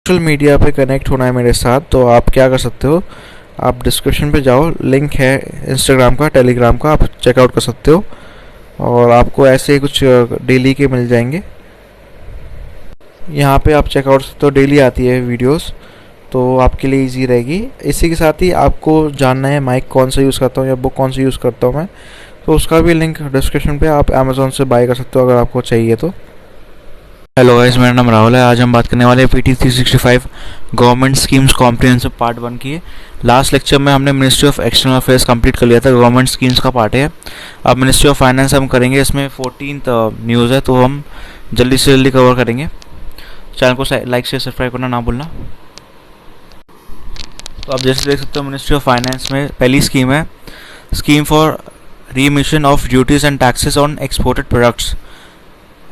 Social media पे connect होना है मेरे साथ, तो आप क्या कर सकते हो, आप डिस्क्रिप्शन पे जाओ, लिंक है इंस्टाग्राम का, टेलीग्राम का, आप चेकआउट कर सकते हो और आपको ऐसे ही कुछ डेली के मिल जाएंगे। यहाँ पे आप चेकआउट सकते हो, डेली आती है वीडियोस, तो आपके लिए इजी रहेगी। इसी के साथ ही आपको जानना है माइक कौन सा यूज़ करता हूँ या बुक कौन सी यूज़ करता हूँ मैं, तो उसका भी लिंक डिस्क्रिप्शन पे, आप अमेज़ोन से बाय कर सकते हो अगर आपको चाहिए तो। हेलो गाइस, मेरा नाम राहुल है। आज हम बात करने वाले हैं PT 365 government schemes comprehensive part 1 की। लास्ट लेक्चर में हमने ministry of external affairs complete कर लिया था, गवर्नमेंट स्कीम्स का पार्ट है। अब मिनिस्ट्री ऑफ फाइनेंस हम करेंगे, इसमें 14th न्यूज़ है, तो हम जल्दी से जल्दी कवर करेंगे। चैनल को लाइक शेयर सब्सक्राइब करना ना भूलना। तो आप जैसे देख सकते हो, मिनिस्ट्री ऑफ फाइनेंस में पहली स्कीम है scheme for remission of duties and taxes on exported products,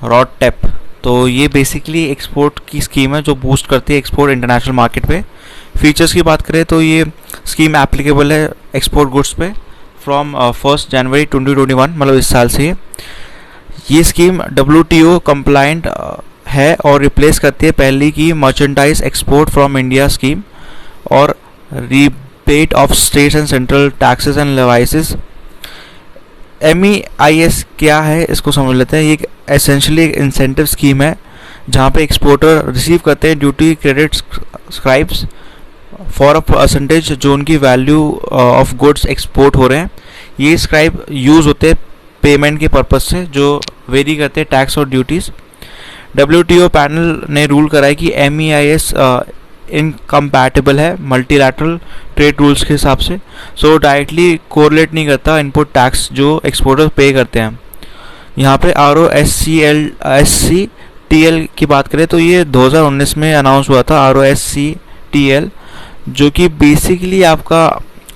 RODTEP। तो ये बेसिकली एक्सपोर्ट की स्कीम है जो बूस्ट करती है एक्सपोर्ट इंटरनेशनल मार्केट पे। फीचर्स की बात करें तो ये स्कीम एप्लीकेबल है एक्सपोर्ट गुड्स पे फ्रॉम 1 जनवरी 2021, मतलब इस साल से। ये स्कीम WTO कंप्लाइंट है और रिप्लेस करती है पहले की merchandise export from India scheme और rebate of states and central taxes and levies. MEIS क्या है, इसको समझ लेते हैं। ये एसेंशियली एक इंसेंटिव स्कीम है जहाँ पे एक्सपोर्टर रिसीव करते हैं duty credit scribes for a percentage जो उनकी वैल्यू ऑफ गुड्स एक्सपोर्ट हो रहे हैं। ये स्क्राइब यूज़ होते हैं पेमेंट के पर्पज़ से, जो वेरी करते हैं टैक्स और ड्यूटीज़। WTO पैनल ने रूल करा है कि MEIS इनकम्पैटिबल है मल्टीलैटरल ट्रेड रूल्स के हिसाब से, सो डायरेक्टली कोरिलेट नहीं करता इनपुट टैक्स जो एक्सपोर्टर पे करते हैं। यहाँ पे ROSCTL की बात करें तो ये 2019 में अनाउंस हुआ था, ROSCTL, जो कि बेसिकली आपका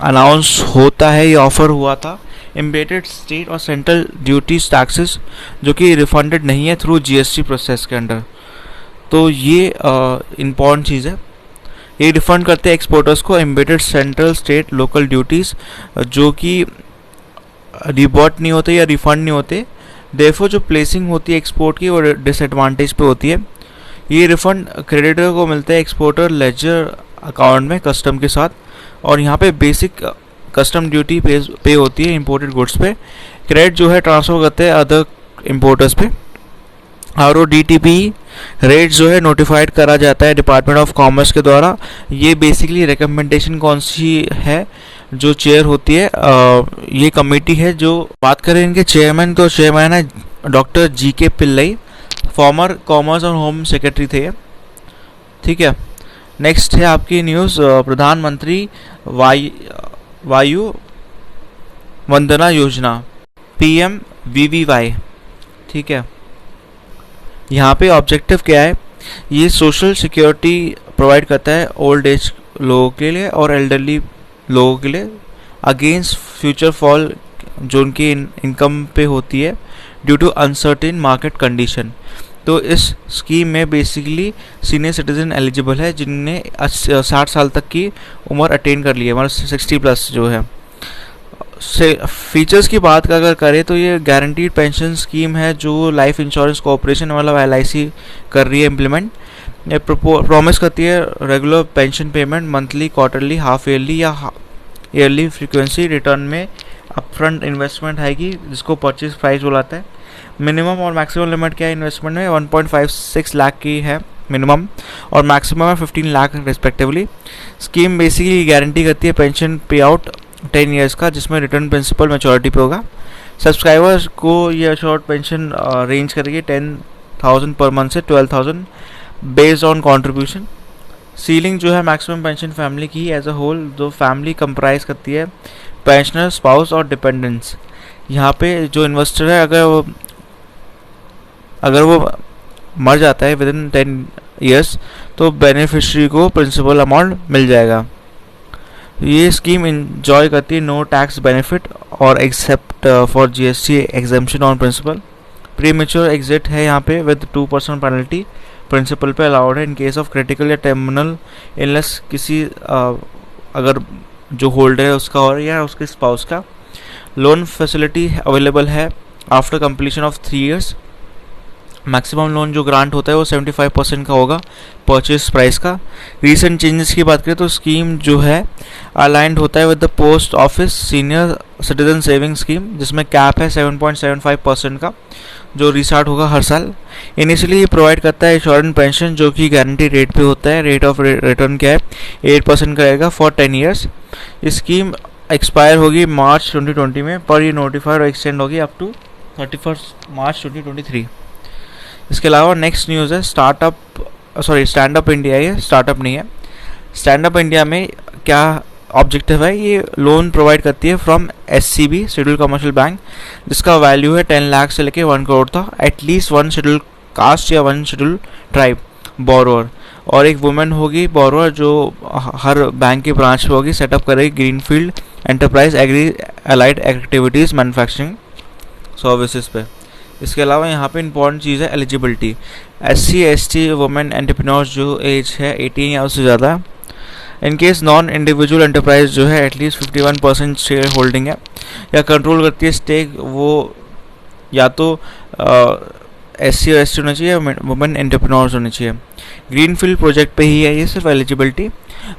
अनाउंस होता है, ये ऑफर हुआ था एम्बेडेड स्टेट और सेंट्रल ड्यूटीज टैक्सेस जो कि रिफंडेड नहीं है थ्रू GST प्रोसेस के अंडर। तो ये इम्पॉर्टेंट चीज़ है, ये रिफंड करते हैं एक्सपोर्टर्स को embedded central state local duties जो कि रिबॉट नहीं होते या रिफंड नहीं होते। देयरफॉर जो प्लेसिंग होती है एक्सपोर्ट की वो डिसएडवांटेज पे होती है। ये रिफंड क्रेडिटर को मिलता है एक्सपोर्टर लेजर अकाउंट में कस्टम के साथ, और यहाँ पे बेसिक कस्टम ड्यूटी पे होती है इंपोर्टेड गुड्स पे। क्रेडिट जो है ट्रांसफ़र करते हैं अदर इंपोर्टर्स पे। RODTP रेट जो है नोटिफाइड करा जाता है डिपार्टमेंट ऑफ कॉमर्स के द्वारा। ये बेसिकली रिकमेंडेशन कौन सी है, जो चेयर होती है ये कमेटी है। जो बात करें इनके चेयरमैन, तो चेयरमैन है doctor GK Pillai, farmer commerce और होम सेक्रेटरी थे, ठीक है। नेक्स्ट है आपकी न्यूज़ प्रधानमंत्री वायु वंदना योजना, PMVVY, ठीक है। यहाँ पे ऑब्जेक्टिव क्या है, ये सोशल सिक्योरिटी प्रोवाइड करता है ओल्ड एज लोगों के लिए और एल्डरली लोगों के लिए अगेंस्ट फ्यूचर फॉल जो उनकी इनकम पे होती है due to uncertain market condition. तो इस स्कीम में बेसिकली सीनियर सिटीजन एलिजिबल है जिनने 60 साल तक की उम्र अटेन कर ली है, मतलब 60+ जो है। फीचर्स की बात अगर करें तो ये गारंटीड पेंशन स्कीम है जो लाइफ इंश्योरेंस कॉर्पोरेशन मतलब LIC कर रही है इम्प्लीमेंट। ये प्रॉमिस करती है regular pension payment monthly, quarterly, half yearly या ईयरली फ्रीक्वेंसी। रिटर्न में अपफ्रंट इन्वेस्टमेंट आएगी जिसको परचेज प्राइस बुलाता है। मिनिमम और मैक्सिमम लिमिट क्या है इन्वेस्टमेंट में, 1.56 लाख की है मिनिमम और मैक्सिमम है 15 lakh respectively. Scheme basically guarantee करती है पेंशन पे आउट 10 ईयर्स का, जिसमें रिटर्न प्रिंसिपल मैच्योरिटी पे होगा। सब्सक्राइबर्स को ये शॉर्ट पेंशन रेंज करेगी 10,000 पर मंथ से 12,000 बेस्ड ऑन कंट्रीब्यूशन। सीलिंग जो है मैक्सिमम पेंशन फैमिली की एज अ होल, जो फैमिली कंप्राइज करती है पेंशनर, स्पाउस और डिपेंडेंट्स। यहाँ पे जो इन्वेस्टर है अगर वो मर जाता है विदिन 10 ईयर्स तो बेनिफिशियरी को प्रिंसिपल अमाउंट मिल जाएगा। ये स्कीम इंजॉय करती है नो टैक्स बेनिफिट और except for GST exemption on principal. Premature exit है यहाँ पे विद 2% पेनल्टी प्रिंसिपल पे अलाउड है इन केस ऑफ क्रिटिकल या टर्मिनल इलनेस किसी अगर जो होल्डर है उसका और या उसके स्पाउस का। लोन फैसिलिटी अवेलेबल है after completion of 3 years. Maximum loan जो ग्रांट होता है वो 75% का होगा परचेज प्राइस का। रीसेंट चेंजेस की बात करें तो स्कीम जो है अलाइंड होता है with the post office senior citizen saving scheme, जिसमें कैप है 7.75% का जो रिस्टार्ट होगा हर साल। इनिशियली ये प्रोवाइड करता है इंश्योरेंस पेंशन जो कि गारंटी रेट पे होता है। रेट ऑफ रिटर्न क्या है 8% का रहेगा फॉर 10 ईयर्स। ये स्कीम एक्सपायर होगी मार्च 2020 में, पर ये नोटिफाइड और एक्सटेंड होगी अप टू 31 मार्च 2023। इसके अलावा नेक्स्ट न्यूज़ है स्टैंड अप इंडिया। ये स्टार्टअप नहीं है। स्टैंड अप इंडिया में क्या ऑब्जेक्टिव है, ये लोन प्रोवाइड करती है from SCB schedule commercial bank, जिसका वैल्यू है 10 लाख से लेके 1 करोड़ था। एटलीस्ट 1 शेड्यूल कास्ट या 1 शेड्यूल ट्राइब बोरोअर, और एक वुमेन होगी बोरोअर जो हर बैंक की ब्रांच में होगी, सेटअप करेगी greenfield enterprise agri allied activities manufacturing services पे। इसके अलावा यहाँ पे इंपॉर्टेंट चीज़ है eligibility. SC ST women entrepreneurs जो एज है 18 या उससे ज़्यादा। In case non individual enterprise जो है एटलीस्ट 51% शेयर होल्डिंग है या कंट्रोल करती है स्टेक, वो या तो SC और ST होना चाहिए, वुमेन एंटरप्रेन्योर्स होनी चाहिए। ग्रीनफील्ड प्रोजेक्ट पे ही है ये सिर्फ एलिजिबिलिटी।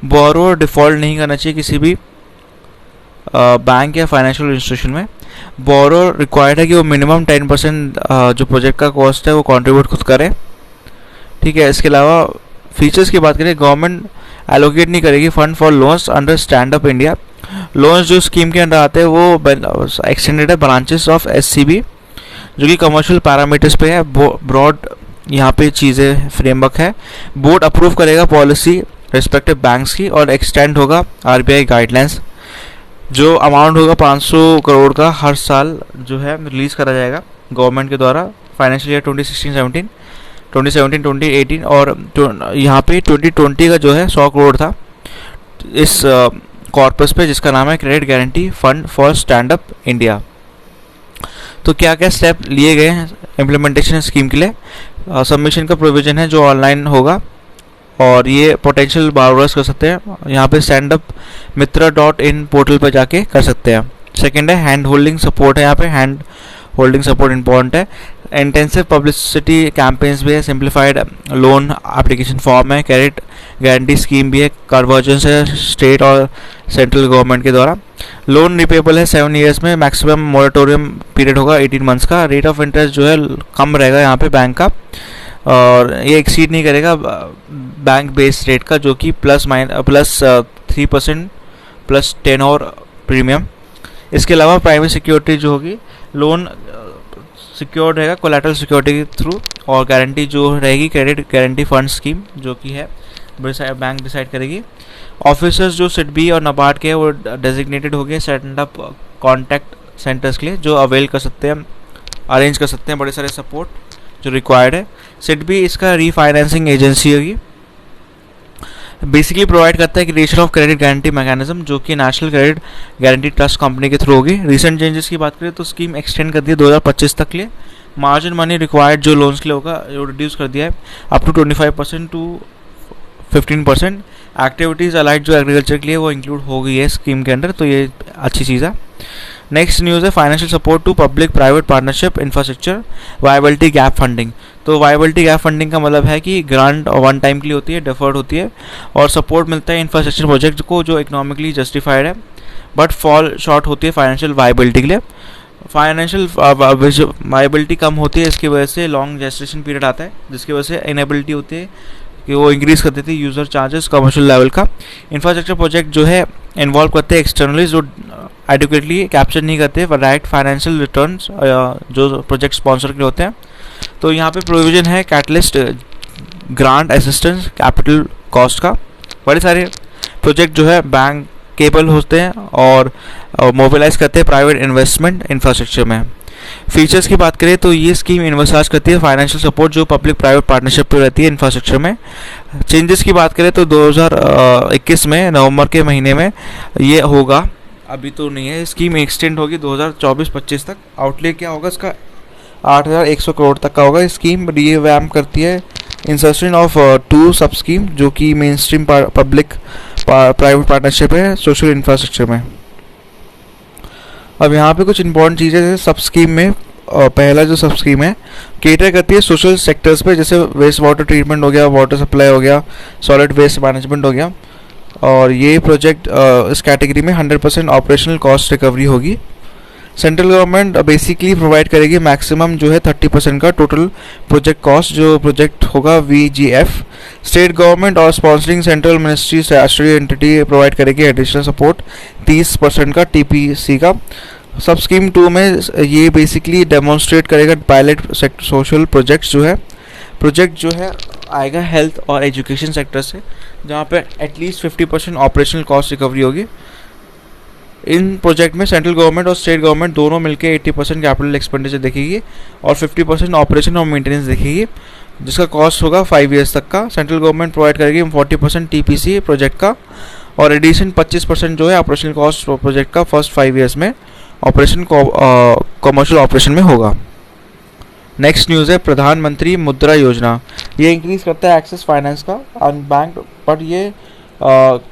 बोरोअर डिफ़ॉल्ट नहीं करना चाहिए किसी भी बैंक या फाइनेंशियल इंस्टीट्यूशन में। बोरोअर रिक्वायर्ड है कि वो मिनिमम 10% जो प्रोजेक्ट का कॉस्ट है वो कंट्रीब्यूट खुद करे, ठीक है। इसके अलावा फीचर्स की बात करें, गवर्नमेंट एलोकेट नहीं करेगी fund for loans under stand up India. Loans जो स्कीम के अंडर आते हैं वो एक्सटेंडेड है ब्रांचेस ऑफ SCB जो कि कमर्शियल पैरामीटर्स पे है। ब्रॉड यहाँ पे चीज़ें फ्रेमवर्क है। बोर्ड अप्रूव करेगा पॉलिसी रिस्पेक्टिव बैंक्स की और एक्सटेंड होगा RBI गाइडलाइंस। जो अमाउंट होगा 500 करोड़ का हर साल जो है रिलीज़ करा जाएगा गवर्नमेंट के द्वारा फाइनेंशियल ईयर 2016-17, 2017-2018, और यहाँ पे 2020 का जो है 100 करोड़ था इस कॉर्पस पे, जिसका नाम है credit guarantee fund for stand up India. तो क्या क्या स्टेप लिए गए हैं इम्प्लीमेंटेशन स्कीम के लिए। सबमिशन का प्रोविज़न है जो ऑनलाइन होगा और ये पोटेंशियल बारोवर्स कर सकते हैं। यहाँ पे standupmitra.in पोर्टल पर जाके कर सकते हैं। सेकंड है हैंड होल्डिंग सपोर्ट है, यहाँ पे हैंड होल्डिंग सपोर्ट इंपॉर्टेंट है। इंटेंसिव पब्लिसिटी कैंपेन्स भी है, सिंप्लीफाइड लोन एप्लीकेशन फॉर्म है, क्रेडिट गारंटी स्कीम भी है, कन्वर्जेंस है स्टेट और सेंट्रल गवर्नमेंट के द्वारा। लोन रिपेबल है 7 ईयर्स में, मैक्सिमम मोरेटोरियम पीरियड होगा 18 मंथ्स का। रेट ऑफ इंटरेस्ट जो है कम रहेगा यहाँ पे बैंक का, और ये एक्सीड नहीं करेगा बैंक बेस रेट का जो कि प्लस 3% प्लस 10 और प्रीमियम। इसके अलावा प्राइवेट सिक्योरिटी जो होगी, लोन सिक्योर्ड रहेगा कोलैटरल सिक्योरिटी के थ्रू, और गारंटी जो रहेगी क्रेडिट गारंटी फंड स्कीम जो कि है बैंक डिसाइड करेगी। ऑफिसर्स जो SIDBI और NABARD के वो डेजिग्नेटेड हो गए सेट अप कॉन्टैक्ट सेंटर्स के लिए, जो अवेल कर सकते हैं, अरेंज कर सकते हैं बड़े सारे सपोर्ट जो रिक्वायर्ड है। SIDBI इसका रीफाइनेंसिंग एजेंसी होगी, बेसिकली प्रोवाइड करता है creation of credit guarantee mechanism जो कि national credit guarantee trust company के थ्रू होगी। रिसेंट चेंजेस की बात करें तो स्कीम एक्सटेंड कर दी है 2025 तक के लिए। मार्जिन मनी रिक्वायर्ड जो लोन्स के लिए होगा वो रिड्यूस कर दिया है up to 25% to 15%। Activities allied जो एग्रीकल्चर के लिए वो इंक्लूड हो गई है स्कीम के अंदर, तो ये अच्छी चीज़ है। नेक्स्ट न्यूज़ है financial support to public private partnership infrastructure viability gap funding. तो वायबिलिटी गैप फंडिंग का मतलब है कि ग्रांट 1 टाइम के लिए होती है, डेफर्ड होती है, और सपोर्ट मिलता है इंफ्रास्ट्रक्चर प्रोजेक्ट को जो इकोनॉमिकली जस्टिफाइड है बट फॉल शॉर्ट होती है फाइनेंशियल वायबिलिटी के लिए। फाइनेंशियल वायबिलिटी कम होती है, इसकी वजह से लॉन्ग जेस्टेशन पीरियड आता है, जिसकी वजह से इनेबिलिटी होती है कि वो इंक्रीज़ कर देती है यूज़र चार्जेस कमर्शियल लेवल का। इंफ्रास्ट्रक्चर प्रोजेक्ट जो है इन्वॉल्व करते हैं एक्सटर्नली जो एडिक्वेटली कैप्चर नहीं करते डायरेक्ट फाइनेंशियल रिटर्न्स जो प्रोजेक्ट स्पॉन्सर के लिए होते हैं। तो यहाँ पे प्रोविज़न है catalyst grant assistance capital cost का। बड़े सारे प्रोजेक्ट जो है बैंक केबल होते हैं और मोबिलाइज करते हैं प्राइवेट इन्वेस्टमेंट इंफ्रास्ट्रक्चर में। फीचर्स की बात करें तो ये स्कीम इन्वर्साइज करती है फाइनेंशियल सपोर्ट जो पब्लिक प्राइवेट पार्टनरशिप पे रहती है इंफ्रास्ट्रक्चर में। चेंजेस की बात करें तो 2021 में नवंबर के महीने में ये होगा, अभी तो नहीं है। स्कीम एक्सटेंड होगी 2024-25 तक। आउटले क्या होगा इसका 8,100 करोड़ तक का होगा। स्कीम रीवैम्प करती है इंसर्शन ऑफ 2 सब स्कीम जो कि main stream public private partnership है सोशल इंफ्रास्ट्रक्चर में। अब यहाँ पे कुछ इंपॉर्टेंट चीज़ें हैं सब स्कीम में। पहला जो सब स्कीम है केटर करती है सोशल सेक्टर्स पे, जैसे वेस्ट वाटर ट्रीटमेंट हो गया, वाटर सप्लाई हो गया, सॉलिड वेस्ट मैनेजमेंट हो गया। और ये प्रोजेक्ट इस कैटेगरी में 100% ऑपरेशनल कॉस्ट रिकवरी होगी। सेंट्रल गवर्नमेंट बेसिकली प्रोवाइड करेगी मैक्सिमम जो है 30% का टोटल प्रोजेक्ट कॉस्ट, जो प्रोजेक्ट होगा VGF। स्टेट गवर्नमेंट और स्पॉन्सरिंग सेंट्रल मिनिस्ट्री राष्ट्रीय एंटिटी प्रोवाइड करेगी एडिशनल सपोर्ट 30% का TPC का। सब स्कीम 2 में ये बेसिकली डेमोन्स्ट्रेट करेगा पायलट सेक्टर सोशल प्रोजेक्ट जो है आएगा हेल्थ और एजुकेशन सेक्टर से, जहाँ पे एटलीस्ट 50% ऑपरेशनल कॉस्ट रिकवरी होगी। इन प्रोजेक्ट में सेंट्रल गवर्नमेंट और स्टेट गवर्नमेंट दोनों मिलकर 80% कैपिटल एक्सपेंडिचर देखेगी और 50% ऑपरेशन और मेंटेनेंस देखेगी, जिसका कॉस्ट होगा 5 ईयर्स तक का। सेंट्रल गवर्नमेंट प्रोवाइड करेगी 40% TPC प्रोजेक्ट का और एडिशन 25% जो है ऑपरेशनल कॉस्ट प्रोजेक्ट का फर्स्ट 5 ईयर्स में ऑपरेशन कॉमर्शियल ऑपरेशन में होगा। नेक्स्ट न्यूज़ है प्रधानमंत्री मुद्रा योजना। ये इंक्रीज करता है एक्सेस फाइनेंस का अनबैंक्ड, बट ये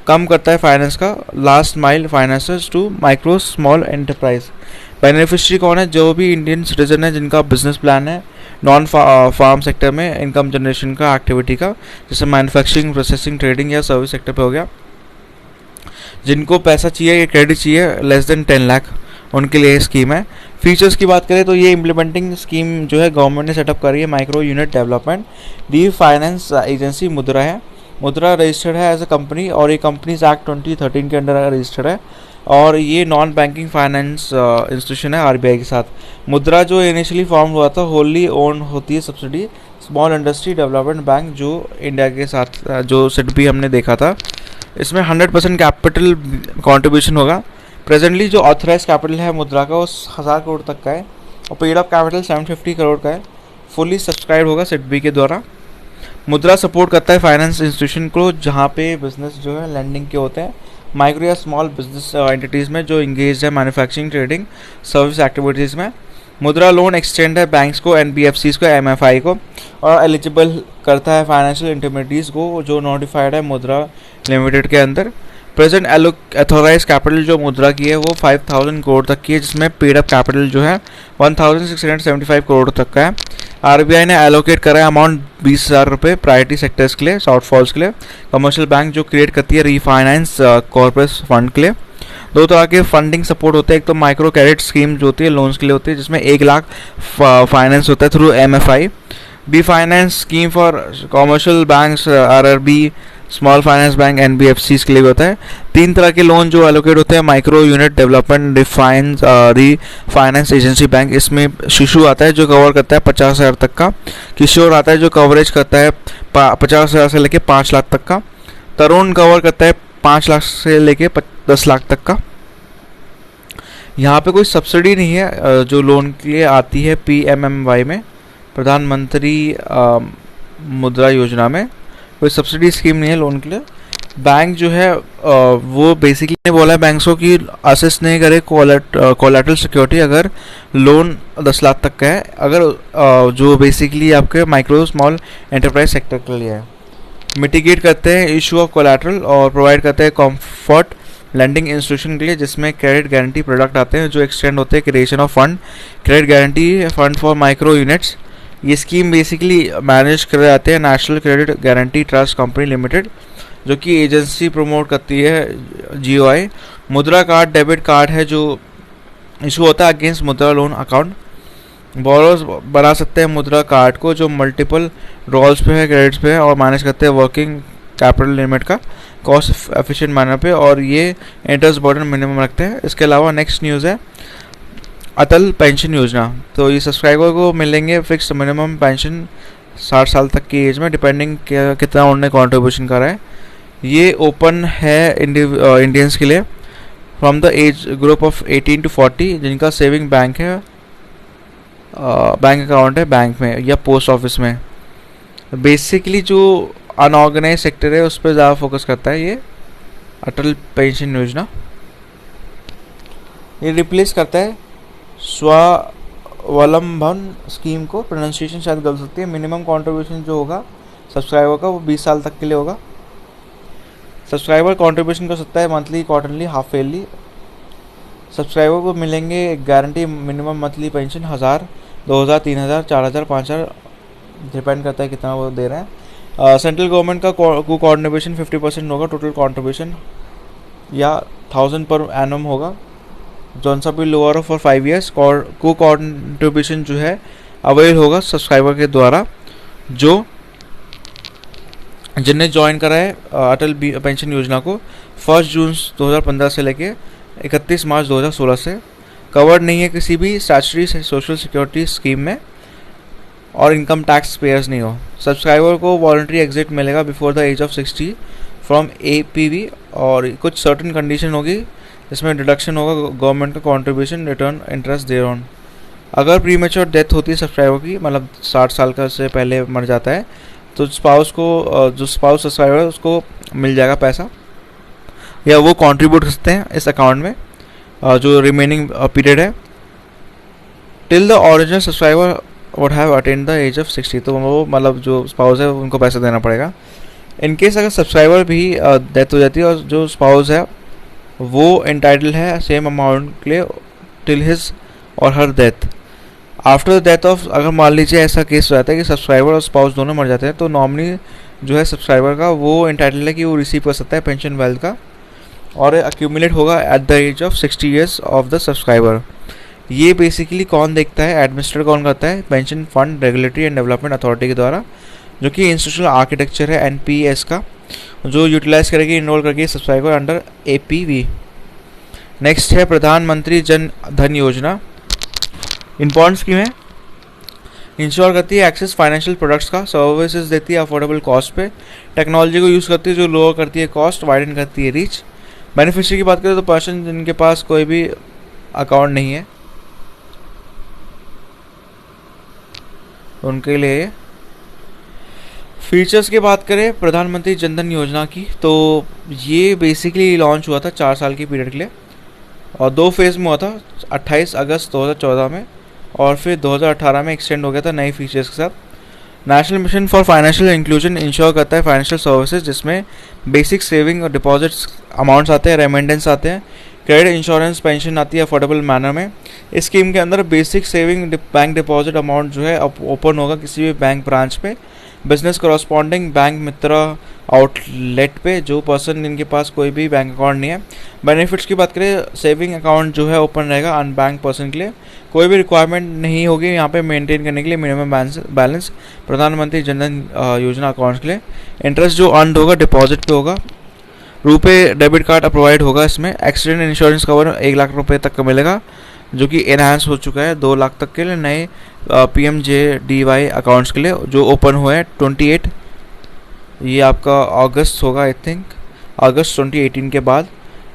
कम करता है फाइनेंस का last mile financers to micro small enterprise. Beneficiary कौन है? जो भी इंडियन सिटीजन है जिनका बिजनेस प्लान है नॉन फार्म सेक्टर में इनकम जनरेशन का एक्टिविटी का, जैसे मैन्युफैक्चरिंग, प्रोसेसिंग, ट्रेडिंग या सर्विस सेक्टर पे हो गया, जिनको पैसा चाहिए या क्रेडिट चाहिए लेस देन 10 लाख, उनके लिए स्कीम है। फीचर्स की बात करें तो ये इम्प्लीमेंटिंग स्कीम जो है गवर्नमेंट ने सेटअप करी है माइक्रो यूनिट डेवलपमेंट दी फाइनेंस एजेंसी मुद्रा है। मुद्रा रजिस्टर्ड है एज अ कंपनी और ये कंपनीज एक्ट 2013 के अंडर रजिस्टर्ड है और ये नॉन बैंकिंग फाइनेंस इंस्टीट्यूशन है RBI के साथ। मुद्रा जो इनिशियली फॉर्म हुआ था होली ओन होती है subsidy small industry development bank, जो इंडिया के साथ जो SIDBI हमने देखा था। इसमें 100% कैपिटल कॉन्ट्रीब्यूशन होगा। प्रेजेंटली जो ऑथराइज कैपिटल है मुद्रा का वो 1000 करोड़ तक का है और पेड अप कैपिटल 750 करोड़ का है। फुली सब्सक्राइब होगा SIDBI के द्वारा। मुद्रा सपोर्ट करता है फाइनेंस इंस्टीट्यूशन को जहाँ पे बिजनेस जो है लैंडिंग के होते हैं, माइक्रो या स्मॉल बिजनेस एंटिटीज़ में जो इंगेज है मैन्युफैक्चरिंग, ट्रेडिंग, सर्विस एक्टिविटीज़ में। मुद्रा लोन एक्सटेंड है बैंक्स को, NBFCs को, MFI को और एलिजिबल करता है फाइनेंशियल इंटरमीडिएट्स को जो नोटिफाइड है मुद्रा लिमिटेड के अंदर। प्रेजेंट अथॉराइज कैपिटल जो मुद्रा की है वो 5000 करोड़ तक की है, जिसमें पेड अप कैपिटल जो है 1675 करोड़ तक का है। RBI ने एलोकेट करा है अमाउंट 20,000 रुपये प्रायोरिटी सेक्टर्स के लिए, शॉर्टफॉल्स के लिए। कमर्शियल बैंक जो क्रिएट करती है रीफाइनेंस कॉर्पोरेट फंड के लिए। 2 तरह के फंडिंग सपोर्ट होते हैं, एक तो माइक्रो क्रेडिट स्कीम जो होती है लोन्स के लिए होती है, जिसमें 1 लाख फाइनेंस होता है through MFI। B finance scheme for commercial banks, RRB, small finance bank, NBFCs के लिए भी होता है। 3 तरह के लोन जो एलोकेट होते हैं, micro unit development finance agency bank, इसमें शिशु आता है जो कवर करता है 50,000 तक का, किशोर आता है जो कवरेज करता है 50,000 से लेके 5 लाख तक का, तरुण कवर करता है 5 लाख से लेके 10 लाख तक का। यहाँ पे कोई सब्सिडी नहीं है जो लोन के लिए आती है PMMY में, प्रधानमंत्री मुद्रा योजना में कोई सब्सिडी स्कीम नहीं है लोन के लिए। बैंक जो है वो बेसिकली ने बोला है बैंक्स को कि असेस नहीं करे कोलैटरल सिक्योरिटी अगर लोन 10 लाख तक का है, अगर जो बेसिकली आपके माइक्रो स्मॉल एंटरप्राइज सेक्टर के लिए है। मिटिगेट करते हैं इशू ऑफ कोलैटरल और प्रोवाइड करते हैं कॉम्फर्ट लैंडिंग इंस्टीट्यूशन के लिए, जिसमें क्रेडिट गारंटी प्रोडक्ट आते हैं जो एक्सटेंड होते हैं creation of fund, credit guarantee fund for micro units. ये स्कीम बेसिकली मैनेज कर जाते हैं national credit guarantee trust company limited, जो कि एजेंसी प्रमोट करती है GOI। मुद्रा कार्ड डेबिट कार्ड है जो इशू होता है अगेंस्ट मुद्रा लोन अकाउंट। बोरोज बना सकते हैं मुद्रा कार्ड को जो मल्टीपल रोल्स पे है, क्रेडिट्स पे है और मैनेज करते हैं वर्किंग कैपिटल लिमिट का कॉस्ट एफिशिएंट मैनर पे, और ये इंटरेस्ट बर्डन मिनिमम रखते हैं। इसके अलावा नेक्स्ट न्यूज़ है अटल पेंशन योजना। तो ये सब्सक्राइबर को मिलेंगे फिक्स मिनिमम पेंशन 60 साल तक की एज में, डिपेंडिंग कितना उन्होंने कॉन्ट्रीब्यूशन करा है। ये ओपन है इंडियंस के लिए from the age group of 18 to 40 जिनका सेविंग बैंक है, बैंक अकाउंट है बैंक में या पोस्ट ऑफिस में। बेसिकली जो अनऑर्गेनाइज सेक्टर है उस पर ज़्यादा फोकस करता है ये अटल पेंशन योजना। ये रिप्लेस करता है स्वावलंबन स्कीम को, प्रोनाउंसिएशन शायद गलत सकती है। मिनिमम कंट्रीब्यूशन जो होगा सब्सक्राइबर का वो 20 साल तक के लिए होगा। सब्सक्राइबर कंट्रीब्यूशन कर सकता है monthly, quarterly, half yearly. Subscriber को मिलेंगे guarantee minimum monthly pension 1000 2,000, 3,000, 4,000, 5,000, depend करता है कितना वो दे रहे हैं। सेंट्रल गवर्नमेंट का को कॉन्ट्रीब्यूशन 50% होगा टोटल कॉन्ट्रीब्यूशन, या 1,000 पर एनम होगा, जौन सा भी लोअर हो फॉर 5 ईयर्स। को कॉन्ट्रीब्यूशन जो है अवेल होगा सब्सक्राइबर के द्वारा जो जिनने ज्वाइन करा है अटल पेंशन योजना को 1 जून 2015 से लेके 31 मार्च 2016 से। कवर्ड नहीं है किसी भी स्टैट्यूटरी सोशल सिक्योरिटी स्कीम में, और इनकम टैक्स पेयर्स नहीं हो। सब्सक्राइबर को वॉलंटरी एग्जिट मिलेगा before the age of 60 from APV, और कुछ सर्टेन कंडीशन होगी जिसमें डिडक्शन होगा गवर्नमेंट का contribution, return, interest thereon. अगर प्रीमेच्योर डेथ होती है सब्सक्राइबर की, मतलब 60 साल का से पहले मर जाता है, तो स्पाउस को जो स्पाउस सब्सक्राइबर है उसको मिल जाएगा पैसा, या वो कंट्रीब्यूट कर सकते हैं इस अकाउंट में जो रिमेनिंग पीरियड है till the original subscriber would have attained the age of 60। तो वो मतलब जो स्पाउस है उनको पैसा देना पड़ेगा। इनकेस अगर सब्सक्राइबर भी डेथ हो जाती है और जो स्पाउस है वो एंटाइटल है सेम अमाउंट के लिए टिल हिज और her death. After the death of, अगर मान लीजिए ऐसा केस हो जाता है कि सब्सक्राइबर और स्पाउस दोनों मर जाते हैं, तो नॉमिनी जो है सब्सक्राइबर का वो एंटाइटल है कि वो रिसीव कर सकता है पेंशन वेल्थ का, और अक्यूमुलेट होगा at the age of 60 years of the subscriber. ये बेसिकली कौन देखता है, एडमिनिस्ट्रेटर कौन करता है, pension fund regulatory and development authority के द्वारा, जो कि इंस्टीट्यूशनल आर्किटेक्चर है NPS का, जो यूटिलाइज करेगी इनरोल करके सब्सक्राइबर अंडर APV। नेक्स्ट है प्रधानमंत्री जन धन योजना। इंपॉर्टेंट स्कीम है, इंश्योर करती है एक्सेस फाइनेंशियल प्रोडक्ट्स का, सर्विसेज देती है अफोर्डेबल कॉस्ट पे, टेक्नोलॉजी को यूज़ करती है जो लोअर करती है कॉस्ट, वाइडन करती है रीच। बेनिफिशियरी की बात करें तो पर्सन जिनके पास कोई भी अकाउंट नहीं है उनके लिए। फीचर्स की बात करें प्रधानमंत्री जनधन योजना की, तो ये बेसिकली लॉन्च हुआ था 4 साल की पीरियड के लिए, और 2 फेज़ में हुआ था, 28 अगस्त 2014 में, और फिर 2018 में एक्सटेंड हो गया था नए फीचर्स के साथ। National mission for financial inclusion ensure करता है फाइनेंशियल सर्विसेज, जिसमें बेसिक सेविंग और डिपॉजिट्स अमाउंट्स आते हैं, रेमिटेंस आते हैं, क्रेडिट इंश्योरेंस, पेंशन आती है अफोर्डेबल मैनर में। इस स्कीम के अंदर basic saving bank deposit amount जो है ओपन होगा किसी भी बैंक ब्रांच पे, बिजनेस करस्पॉन्डिंग बैंक मित्र आउटलेट पे, जो पर्सन जिनके पास कोई भी बैंक अकाउंट नहीं है। बेनिफिट्स की बात करें, सेविंग अकाउंट जो है ओपन रहेगा अनबैंक पर्सन के लिए, कोई भी रिक्वायरमेंट नहीं होगी यहाँ पे मेंटेन करने के लिए मिनिमम बैलेंस प्रधानमंत्री जनधन योजना अकाउंट्स के लिए। इंटरेस्ट जो अर्न होगा डिपॉजिट पे होगा। रुपे डेबिट कार्ड प्रोवाइड होगा इसमें। एक्सीडेंट इंश्योरेंस कवर 1 लाख रुपए तक का मिलेगा, जो कि एनहांस हो चुका है 2 लाख तक के लिए नए PMJDY अकाउंट्स के लिए जो ओपन हुए हैं 28, ये आपका अगस्त होगा आई थिंक, अगस्त 2018 के बाद,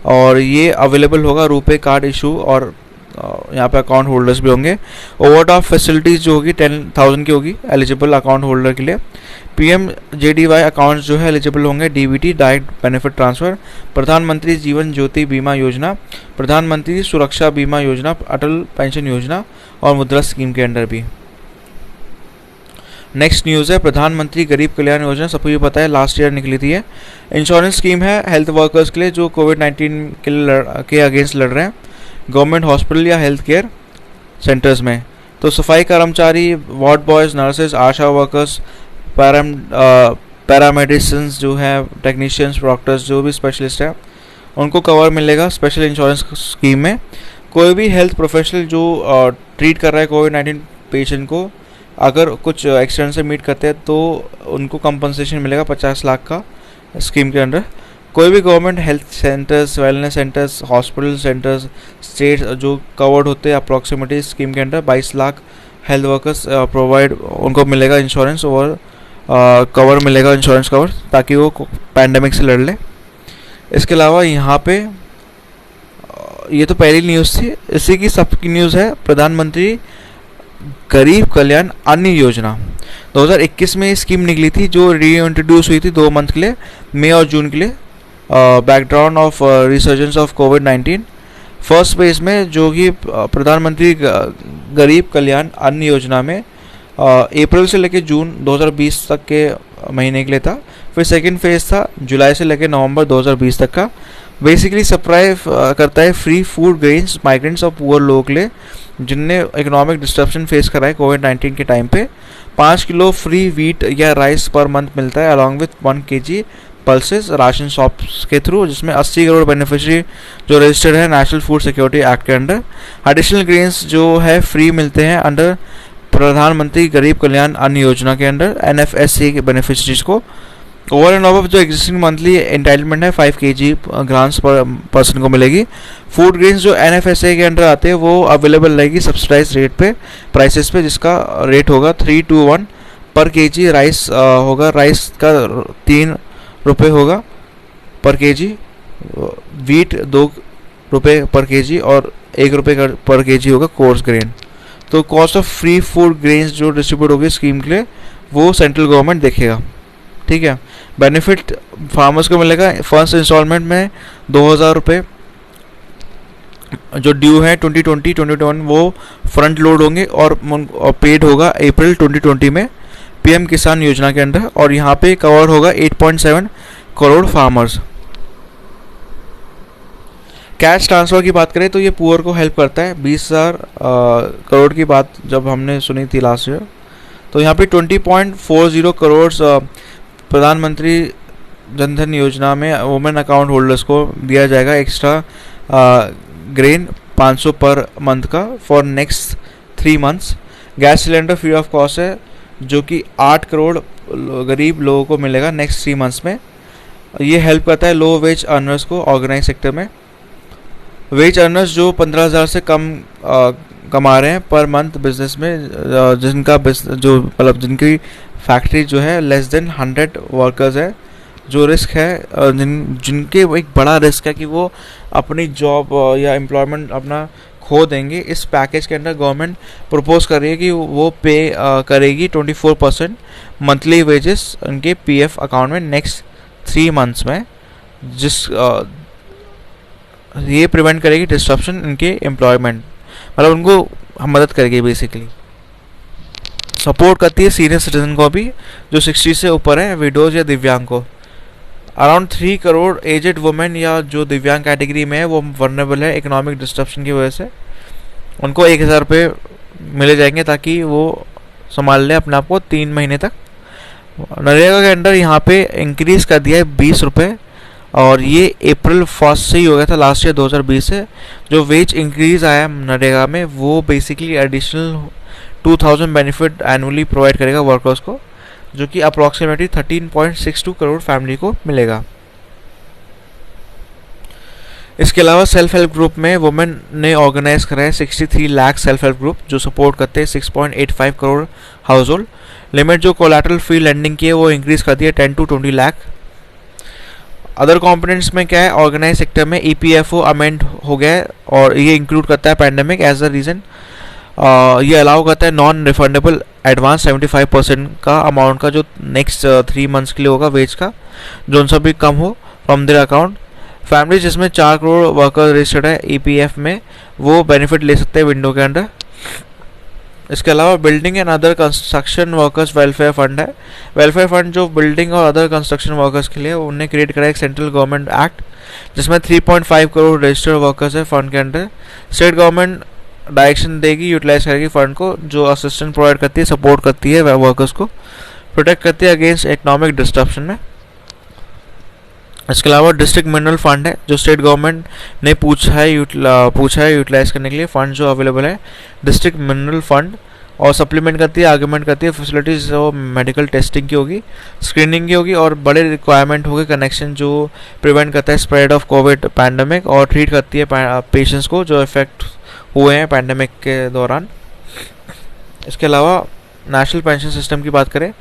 और ये अवेलेबल होगा रुपे कार्ड इशू, और यहाँ पे अकाउंट होल्डर्स भी होंगे। ओवरड्राफ्ट फैसिलिटीज़ जो होगी 10,000 की होगी एलिजिबल अकाउंट होल्डर के लिए। PMJDY अकाउंट्स जो है एलिजिबल होंगे DBT डायरेक्ट बेनिफिट ट्रांसफ़र, प्रधानमंत्री जीवन ज्योति बीमा योजना, प्रधानमंत्री सुरक्षा बीमा योजना, अटल पेंशन योजना और मुद्रा स्कीम के अंडर भी। नेक्स्ट न्यूज़ है प्रधानमंत्री गरीब कल्याण योजना, सबको ये पता है लास्ट ईयर निकली थी। इंश्योरेंस स्कीम है हेल्थ वर्कर्स के लिए जो कोविड-19 के अगेंस्ट लड़ रहे हैं गवर्नमेंट हॉस्पिटल या हेल्थ केयर सेंटर्स में। तो सफाई कर्मचारी, वार्ड बॉयज़, नर्सेज, आशा वर्कर्स, पैरामेडिसिन्स जो है, टेक्नीशियंस, डॉक्टर्स, जो भी स्पेशलिस्ट हैं उनको कवर मिलेगा स्पेशल इंश्योरेंस स्कीम में। कोई भी हेल्थ प्रोफेशनल जो ट्रीट कर रहा है कोविड-19 पेशेंट को, अगर कुछ एक्सीडेंट से मीट करते हैं तो उनको कंपनसेशन मिलेगा 50 लाख का स्कीम के अंडर। कोई भी government health centres, wellness centres, hospital centres, state जो कवर्ड होते हैं अप्रॉक्सीमेटली स्कीम के under 22 lakh health workers provide उनको मिलेगा इंश्योरेंस और कवर मिलेगा, इंश्योरेंस कवर, ताकि वो पैंडेमिक से लड़ ले। इसके अलावा यहाँ पे ये तो पहली न्यूज़ थी, इसी की सबकी न्यूज़ है प्रधानमंत्री गरीब कल्याण अन्न योजना। 2021 में स्कीम निकली थी जो री-इंट्रोड्यूस हुई थी 2 मंथ के लिए, मई और जून के लिए, background of resurgence of covid. First phase में जो कि प्रधानमंत्री गरीब कल्याण अन्न योजना में अप्रैल से लेकर जून 2020 तक के महीने के लिए था। फिर सेकंड फेज था जुलाई से लेकर नवंबर 2020 तक का। बेसिकली सप्लाई करता है फ्री फूड ग्रेन्स माइग्रेंट्स और पुअर लोगों के लिए जिनने इकोनॉमिक डिस्ट्रप्शन फेस करा है कोविड-19 के टाइम पे 5 किलो फ्री व्हीट या राइस पर मंथ मिलता है along with 1 kg pulses ration shops के थ्रू, जिसमें 80 करोड़ बेनिफिशियरी जो रजिस्टर्ड है नेशनल फूड सिक्योरिटी एक्ट के अंडर। एडिशनल ग्रेन्स जो है फ्री मिलते हैं अंडर प्रधानमंत्री गरीब कल्याण अन्न योजना के अंडर NFSA के बेनिफिशरीज को। ओवर एंड ओवर जो एग्जिस्टिंग मंथली एंटाइटलमेंट है 5 kg ग्रांट्स पर पर्सन को मिलेगी। फूड ग्रेन्स जो NFSA के अंडर आते हैं वो अवेलेबल रहेगी सब्सिडाइज रेट पे प्राइसेस पे, जिसका रेट होगा 321 पर kg। राइस होगा, राइस का 3 रुपये होगा पर kg, वीट 2 रुपये पर kg और 1 रुपये पर kg होगा कोर्स ग्रेन। तो cost of free food grains जो डिस्ट्रीब्यूट होगी स्कीम के लिए वो सेंट्रल गवर्नमेंट देखेगा, ठीक है। बेनिफिट फार्मर्स को मिलेगा फर्स्ट इंस्टॉलमेंट में 2000 रुपये जो ड्यू है 2020-2021 वो फ्रंट लोड होंगे और पेड होगा अप्रैल 2020 में PM किसान योजना के अंडर, और यहाँ पे कवर होगा 8.7 करोड़ फार्मर्स। कैश ट्रांसफ़र की बात करें तो ये पुअर को हेल्प करता है। 20,000 करोड़ की बात जब हमने सुनी थी लास्ट ईयर, तो यहाँ पे 20.40 करोड़ प्रधानमंत्री जनधन योजना में वुमेन अकाउंट होल्डर्स को दिया जाएगा एक्स्ट्रा ग्रेन 500 पर मंथ का for next 3 months. Gas cylinder free of cost है जो कि 8 करोड़ गरीब लोगों को मिलेगा नेक्स्ट 3 मंथ्स में। ये हेल्प करता है लो वेज अर्नर्स को ऑर्गेनाइज सेक्टर में। वेज अर्नर्स जो 15,000 से कम कमा रहे हैं पर मंथ बिजनेस में, जिनका जो मतलब जिनकी फैक्ट्री जो है लेस देन 100 वर्कर्स है, जो रिस्क है जिनके एक बड़ा रिस्क है कि वो अपनी जॉब या एम्प्लॉयमेंट अपना खो देंगे। इस पैकेज के अंदर गवर्नमेंट प्रपोज कर रही है कि वो पे करेगी 24% मंथली वेजेस उनके PF अकाउंट में नेक्स्ट 3 मंथ्स में, जिस ये प्रिवेंट करेगी डिस्ट्रप्शन इनके एम्प्लॉयमेंट, मतलब उनको मदद करेगी बेसिकली। सपोर्ट करती है सीनियर सिटीजन को भी जो 60 से ऊपर है, विडोज या दिव्यांग को। अराउंड 3 करोड़ एजेड वुमेन या जो दिव्यांग कैटेगरी में है वो वल्नरेबल है इकोनॉमिक डिस्ट्रप्शन की वजह से, उनको 1,000 रुपये मिले जाएंगे ताकि वो संभाल लें अपने आप को 3 महीने तक। नरेगा के अंडर यहाँ पे इंक्रीज कर दिया है 20 रुपये, और ये अप्रैल 1 से ही हो गया था लास्ट ईयर 2020 से। जो वेज इंक्रीज आया नरेगा में वो basically additional 2000 benefit annually provide करेगा वर्कर्स को, जो कि अप्रॉक्सीमेटली 13.62 करोड़ फैमिली को मिलेगा। इसके अलावा सेल्फ हेल्प ग्रुप में वुमेन ने ऑर्गेनाइज करा है 63 लाख सेल्फ हेल्प ग्रुप जो सपोर्ट करते हैं 6.85 करोड़ हाउस होल्ड। लिमिट जो कोलैटरल फ्री लैंडिंग की है वो इंक्रीज कर दिया 10 to 20 लाख। अदर कंपोनेंट्स में क्या है, ऑर्गेनाइज सेक्टर में EPFO अमेंड हो गया है और ये इंक्लूड करता है पैंडेमिक एज अ रीज़न। ये अलाउ करता है नॉन रिफंडेबल एडवांस 75% का अमाउंट का जो नेक्स्ट 3 मंथ्स के लिए होगा वेज का, जो उनसे भी कम हो फ्रॉम देयर अकाउंट। फैमिली जिसमें 4 करोड़ वर्कर रजिस्टर्ड है EPF में वो बेनिफिट ले सकते हैं विंडो के अंडर। इसके अलावा building and other construction workers welfare fund है। वेलफेयर फंड जो बिल्डिंग और अदर कंस्ट्रक्शन वर्कर्स के लिए उन्हें क्रिएट करा एक सेंट्रल गवर्नमेंट एक्ट, जिसमें 3.5 करोड़ रजिस्टर्ड वर्कर्स है फंड के अंडर। स्टेट गवर्नमेंट डायरेक्शन देगी, यूटिलाइज करेगी फंड को, जो असिस्टेंस प्रोवाइड करती है, सपोर्ट करती है वर्कर्स को, प्रोटेक्ट करती है अगेंस्ट इकोनॉमिक डिस्ट्रप्शन में। इसके अलावा डिस्ट्रिक्ट मिनरल फंड है जो स्टेट गवर्नमेंट ने पूछा है यूटिलाइज करने के लिए। फंड जो अवेलेबल है डिस्ट्रिक्ट मिनरल फंड, और सप्लीमेंट करती है, आर्गूमेंट करती है फैसिलिटीज़ जो मेडिकल टेस्टिंग की होगी, स्क्रीनिंग की होगी, और बड़े रिक्वायरमेंट होगी कनेक्शन जो प्रिवेंट करता है स्प्रेड ऑफ कोविड पैंडमिक, और ट्रीट करती है पेशेंट्स को जो इफेक्ट हुए हैं पैंडमिक के दौरान। इसके अलावा नेशनल पेंशन सिस्टम की बात करें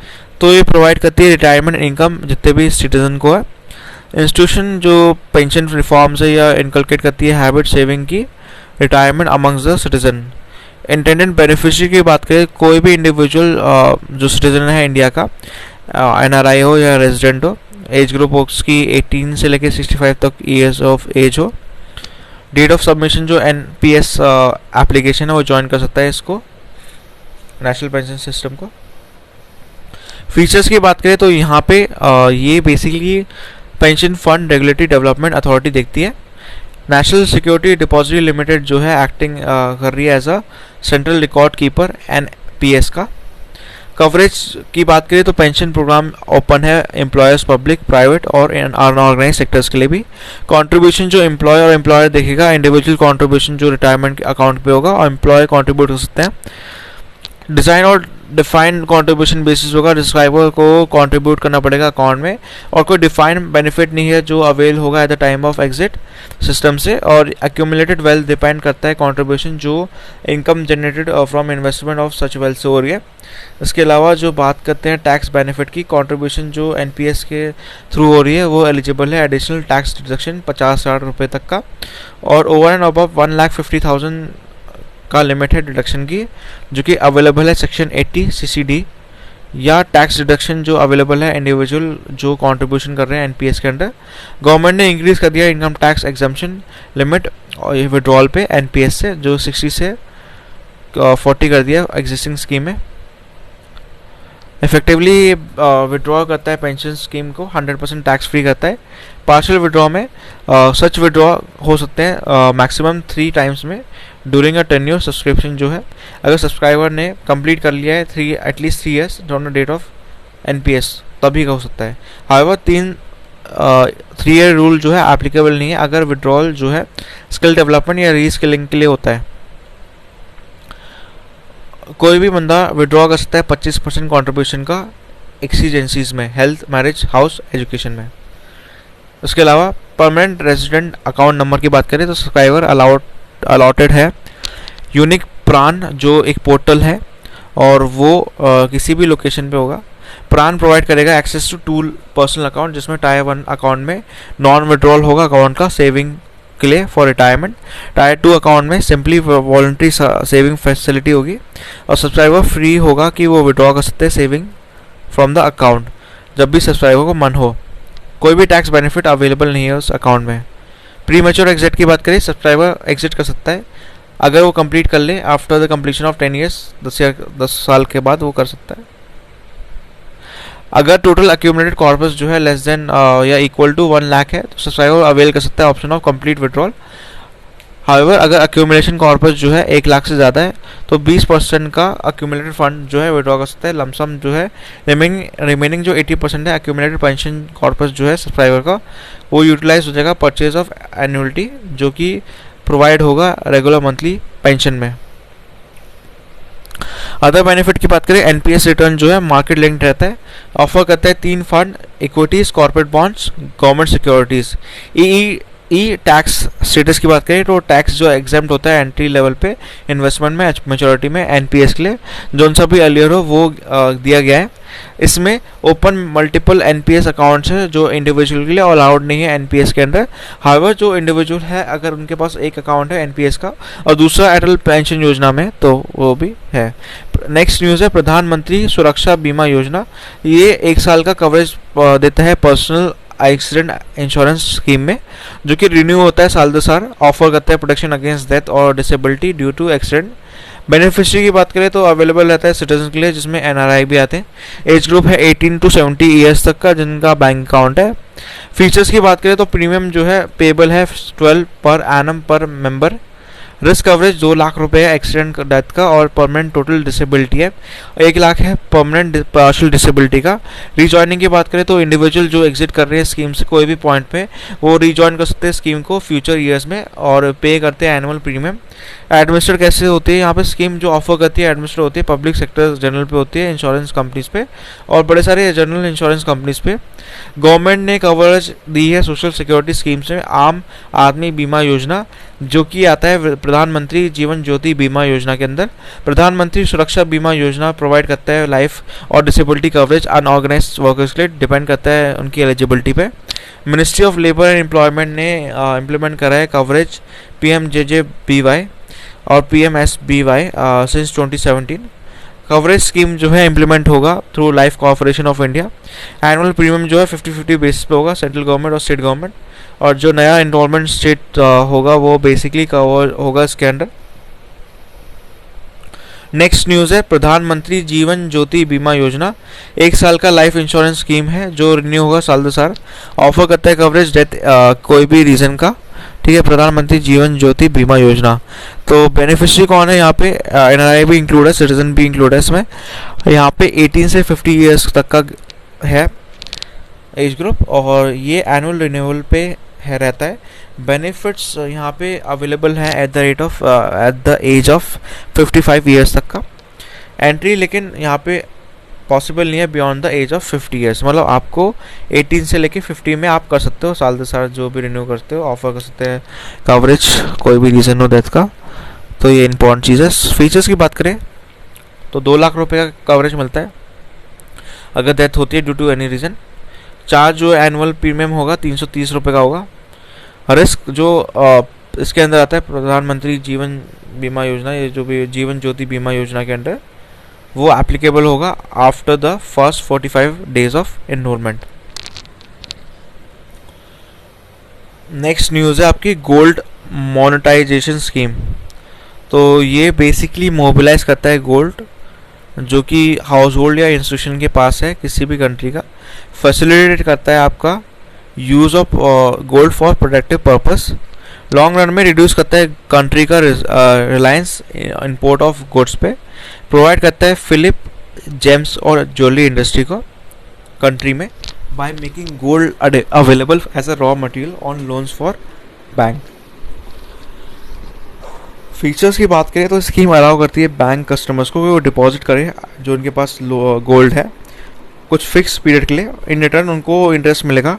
तो ये प्रोवाइड करती है रिटायरमेंट इनकम जितने भी सिटीजन को है। इंस्टीट्यूशन जो पेंशन रिफॉर्म्स है या इनकलकेट करती है हैबिट सेविंग की retirement amongst the citizen. Intended beneficiary की बात करें, कोई भी इंडिविजुअल जो सिटीजन है इंडिया का, NRI हो या रेजिडेंट हो, एज ग्रुप उसकी 18 से लेकर 65 तक ईयर्स ऑफ एज हो, डेट ऑफ सबमिशन जो NPS एप्लीकेशन है वो ज्वाइन कर सकता है इसको, नेशनल पेंशन सिस्टम को। फीचर्स की बात करें तो यहाँ पे ये basically pension fund regulatory development authority देखती है। नेशनल सिक्योरिटी डिपॉजिटरी लिमिटेड जो है एक्टिंग कर रही है as a central record keeper NPS का। कवरेज की बात करें तो पेंशन प्रोग्राम ओपन है एम्प्लॉयर्स, पब्लिक, प्राइवेट और अनऑर्गेनाइज सेक्टर्स के लिए भी। कंट्रीब्यूशन जो एम्प्लॉय और एम्प्लॉयर देखेगा, इंडिविजुअल कंट्रीब्यूशन जो रिटायरमेंट अकाउंट पे होगा और एम्प्लॉय कंट्रीब्यूट कर सकते हैं। डिज़ाइन और डिफाइंड कंट्रीब्यूशन बेसिस होगा, डिस्क्राइबर को कंट्रीब्यूट करना पड़ेगा अकाउंट में और कोई डिफाइंड बेनिफिट नहीं है जो अवेल होगा at the time of exit system से। और एक्यूमुलेटेड वेल्थ डिपेंड करता है कंट्रीब्यूशन जो income generated from investment of such wealth से हो रही है। इसके अलावा जो बात करते हैं टैक्स बेनिफिट की, कंट्रीब्यूशन जो एनपीएस के थ्रू हो रही है वो एलिजिबल है एडिशनल टैक्स डिडक्शन 50,000 रुपये तक का और ओवर एंड अबव 1,50,000 का लिमिट है डिडक्शन की, जो कि अवेलेबल है सेक्शन 80 सीसीडी। या टैक्स डिडक्शन जो अवेलेबल है इंडिविजुअल जो कंट्रीब्यूशन कर रहे हैं एनपीएस के अंडर। गवर्नमेंट ने इंक्रीज कर दिया इनकम टैक्स एग्जम्पशन लिमिट और विड्रॉल पे एनपीएस से, जो 60 से 40 कर दिया एग्जिस्टिंग स्कीम में। इफेक्टिवली विड्रॉ करता है पेंशन स्कीम को 100% टैक्स फ्री करता है। पार्शियल विड्रॉ में सच विड्रॉ हो सकते हैं मैक्सिमम 3 टाइम्स में ड्यूरिंग अ टेन्योर सब्सक्रिप्शन जो है, अगर सब्सक्राइबर ने कंप्लीट कर लिया है at least 3 years from the date of NPS तभी का हो सकता है। हाउएवर 3 ईयर रूल जो है एप्लीकेबल नहीं है अगर विड्रॉल जो है स्किल डेवलपमेंट या रीस्किलिंग के लिए होता है। कोई भी बंदा विड्रॉ कर सकता है 25% कंट्रीब्यूशन का एक्सीजेंसीज में, हेल्थ, मैरिज, हाउस, एजुकेशन में। उसके अलावा परमानेंट रेजिडेंट अकाउंट नंबर की बात करें तो सब्सक्राइबर अलॉटेड है यूनिक प्रान जो एक पोर्टल है और वो किसी भी लोकेशन पे होगा। प्रान प्रोवाइड करेगा access to tool personal account जिसमें टायर 1 अकाउंट में नॉन विड्रॉल होगा अकाउंट का सेविंग के लिए फॉर रिटायरमेंट। टायर 2 अकाउंट में सिंपली वॉलंटरी सेविंग फैसिलिटी होगी और सब्सक्राइबर फ्री होगा कि वो विड्रॉ कर सकते हैं सेविंग फ्रॉम द अकाउंट जब भी सब्सक्राइबर को मन हो। कोई भी टैक्स बेनिफिट अवेलेबल नहीं है उस अकाउंट में। प्री मैच्योर एग्जिट की बात करें, सब्सक्राइबर एग्जिट कर सकता है अगर वो कंप्लीट कर ले after the completion of 10 years, 10 साल के बाद वो कर सकता है। अगर टोटल एक्यूमुलेटेड कॉर्पस जो है लेस देन या इक्वल टू 1 लाख है तो सब्सक्राइबर अवेल कर सकता है option of complete withdrawal. However अगर एक्यूमुलेशन कॉर्पस जो है 1 लाख से ज़्यादा है तो 20% का एक्यूमुलेटेड फंड जो है विड्रॉ कर सकता है। लमसम जो है रिमेनिंग जो 80% है एक्यूमुलेटेड पेंशन कॉर्पस जो है सब्सक्राइबर का वो यूटिलाइज हो जाएगा परचेज ऑफ एन्युअलिटी जो कि प्रोवाइड होगा रेगुलर मंथली पेंशन में। अदर बेनिफिट की बात करें, एनपीएस रिटर्न जो है मार्केट लिंक्ड रहता है, ऑफर करता है 3 fund, equities, corporate bonds, government securities. E tax status की बात करें तो टैक्स जो एग्जेम्प्ट होता है एंट्री लेवल पे इन्वेस्टमेंट में मेच्योरिटी में एनपीएस के लिए जो सा भी अर्लियर हो वो दिया गया है। इसमें ओपन मल्टीपल एनपीएस अकाउंट्स है जो इंडिविजुअल के लिए अलाउड नहीं है एनपीएस के अंदर। हाउएवर जो इंडिविजुअल है अगर उनके पास एक अकाउंट है एनपीएस का और दूसरा अटल पेंशन योजना में तो वो भी है। नेक्स्ट न्यूज़ है प्रधानमंत्री सुरक्षा बीमा योजना। ये 1 साल का कवरेज देता है पर्सनल एक्सीडेंट इंश्योरेंस स्कीम में जो कि रिन्यू होता है साल 2 साल। ऑफर करता है प्रोटेक्शन अगेंस्ट डेथ और disability due to accident. Beneficiary की बात करें तो अवेलेबल रहता है सिटीजन के लिए जिसमें एनआरआई भी आते हैं। एज ग्रुप है 18 to 70 ईयर्स तक का जिनका बैंक अकाउंट है। फीचर्स की बात करें तो प्रीमियम जो है पेबल है 12 पर एनम पर मेंबर। रिस्क कवरेज 2 लाख रुपए है एक्सीडेंट डेथ का और परमानेंट टोटल डिसेबिलिटी है 1 लाख है परमानेंट पार्शियल डिसेबिलिटी का। रीजॉइनिंग की बात करें तो इंडिविजुअल जो एग्जिट कर रहे हैं स्कीम से कोई भी पॉइंट पे वो रीजॉइन कर सकते हैं स्कीम को फ्यूचर ईयर्स में और पे करते हैं एनुअल प्रीमियम। एडमिनिस्ट्रेट कैसे होती है यहाँ पे स्कीम जो ऑफर करती है एडमिनिस्ट्रेट होती है पब्लिक सेक्टर जनरल पे होती है, इंश्योरेंस कंपनीज पे और बड़े सारे जनरल इंश्योरेंस कंपनीज पे। गवर्नमेंट ने कवरेज दी है सोशल सिक्योरिटी स्कीम्स में आम आदमी बीमा योजना जो कि आता है प्रधानमंत्री जीवन ज्योति बीमा योजना के अंदर। प्रधानमंत्री सुरक्षा बीमा योजना प्रोवाइड करता है लाइफ और डिसेबिलिटी कवरेज अनऑर्गेनाइज्ड वर्कर्स के लिए, डिपेंड करता है उनकी एलिजिबिलिटी पे। Ministry of labour and employment ने इम्प्लीमेंट करा है कवरेज PMJJBY और PMSBY सिंस 2017। कवरेज स्कीम जो है इम्प्लीमेंट होगा through life corporation of India. Annual premium जो है 50-50 बेसिस पे होगा सेंट्रल गवर्नमेंट और स्टेट गवर्नमेंट और जो नया इनरोलमेंट स्टेट होगा वो बेसिकली कवर होगा इसके अंडर। नेक्स्ट न्यूज़ है प्रधानमंत्री जीवन ज्योति बीमा योजना 1 साल का लाइफ इंश्योरेंस स्कीम है जो रिन्यू होगा साल 2 साल। ऑफर करता है कवरेज डेथ कोई भी रीज़न का, ठीक है, प्रधानमंत्री जीवन ज्योति बीमा योजना। तो बेनिफिशियरी कौन है यहाँ पे? एनआरआई भी इंक्लूड है, सिटीजन भी इंक्लूड है इसमें। यहाँ पे 18 से 50 ईयर्स तक का है एज ग्रुप, और ये एनुअल रिन्यूअल पे है रहता है। बेनिफिट्स यहाँ पे अवेलेबल हैं at the age of 55 years तक का। एंट्री लेकिन यहाँ पे पॉसिबल नहीं है beyond the age of 50 years, मतलब आपको 18 से लेके 50 में आप कर सकते हो, साल दर साल जो भी रिन्यू करते हो ऑफर कर सकते हैं कवरेज, कोई भी रीज़न हो डेथ का। तो ये इंपॉर्टेंट चीज़ है। फीचर्स की बात करें तो 2 लाख रुपए का कवरेज मिलता है अगर डेथ होती है due to any reason. Charge जो एनुअल प्रीमियम होगा 330 रुपये का होगा। रिस्क जो इसके अंदर आता है प्रधानमंत्री जीवन बीमा योजना, ये जो भी जीवन ज्योति बीमा योजना के अंडर, वो एप्लीकेबल होगा after the first 45 days of enrolment. Next news है आपकी गोल्ड मोनेटाइजेशन स्कीम। तो ये बेसिकली मोबिलाइज करता है गोल्ड जो कि हाउस होल्ड या इंस्टीट्यूशन के पास है किसी भी कंट्री का, फैसिलिटेट करता है आपका use of gold for protective purpose. Long run में रिड्यूस करता है कंट्री का रिलायंस इंपोर्ट ऑफ गुड्स पे। प्रोवाइड करता है फिलिप जेम्स और ज्वेलरी इंडस्ट्री को कंट्री में by making gold available as a raw material on loans for bank. Features की बात करें तो स्कीम अलाउ करती है बैंक कस्टमर्स को वो डिपॉजिट करें जो उनके पास गोल्ड है कुछ फिक्स पीरियड के लिए। इन रिटर्न उनको इंटरेस्ट मिलेगा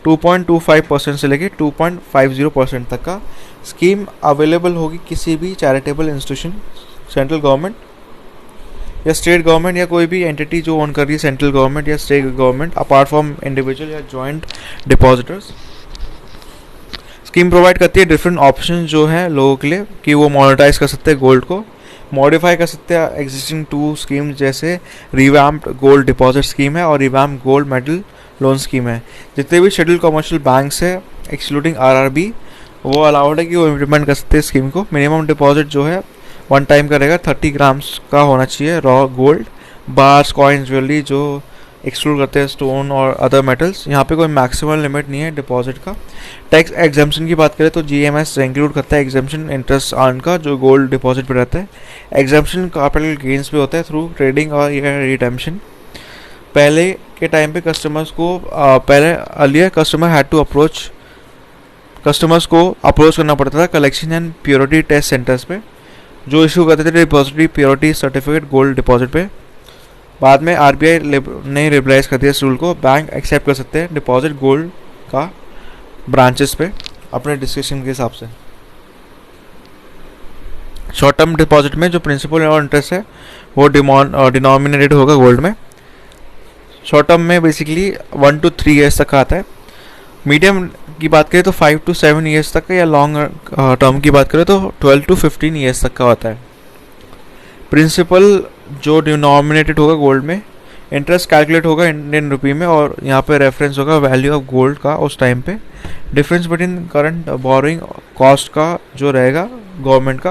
2.25% से लेके 2.50% तक का। स्कीम अवेलेबल होगी किसी भी चैरिटेबल इंस्टीट्यूशन, सेंट्रल गवर्नमेंट या स्टेट गवर्नमेंट या कोई भी एंटिटी जो ओन कर रही है सेंट्रल गवर्नमेंट या state government, apart from individual या जॉइंट डिपॉजिटर्स। स्कीम प्रोवाइड करती है डिफरेंट ऑप्शन जो है लोगों के लिए कि वो मोनेटाइज कर सकते हैं गोल्ड को, मॉडिफाई कर सकते हैं एग्जिस्टिंग 2 स्कीम जैसे रिवैम्प्ड गोल्ड डिपॉजिट स्कीम है और revamped gold medal loan scheme है। जितने भी शेड्यूल्ड कमर्शियल बैंक्स है एक्सक्लूडिंग आरआरबी वो अलाउड है कि वो इम्प्लीमेंट कर सकते हैं स्कीम को। मिनिमम डिपॉजिट जो है 1 टाइम का रहेगा, 30 ग्राम्स का होना चाहिए raw gold. Bars, coins, jewellery जो एक्सक्लूड करते हैं स्टोन और अदर मेटल्स। यहाँ पे कोई मैक्सिमम लिमिट नहीं है डिपॉजिट का। टैक्स एग्जाम्पशन की बात करें तो जीएमएस इंक्लूड करता है एग्जाम्पशन इंटरेस्ट अर्न का जो गोल्ड डिपॉजिट पे रहता है। एग्जाम्पशन कैपिटल गेन्स पे होता है थ्रू ट्रेडिंग और या रिडेम्पशन। पहले के टाइम पे कस्टमर्स को अर्लियर कस्टमर्स को अप्रोच करना पड़ता था collection and purity test centres पे जो इशू करते थे depository purity certificate gold deposit पे। बाद में आरबीआई ने लिबरलाइज कर दिया इस रूल को, बैंक एक्सेप्ट कर सकते हैं डिपॉजिट गोल्ड का ब्रांचेस पे अपने डिस्क्रिप्शन के हिसाब से। शॉर्ट टर्म डिपॉजिट में जो प्रिंसिपल और इंटरेस्ट है वो डिनोमिनेटेड होगा गोल्ड में। शॉर्ट टर्म में बेसिकली 1 to 3 ईयर्स तक का आता है। मीडियम की बात करें तो 5 to 7 ईयर्स तक का, या लॉन्ग टर्म की बात करें तो 12 to 15 ईयर्स तक का होता है। प्रिंसिपल जो डिनोमिनेटेड होगा गोल्ड में, इंटरेस्ट कैलकुलेट होगा इंडियन रुपी में और यहाँ पे रेफरेंस होगा वैल्यू ऑफ गोल्ड का उस टाइम पे। Difference between current borrowing cost का जो रहेगा गवर्नमेंट का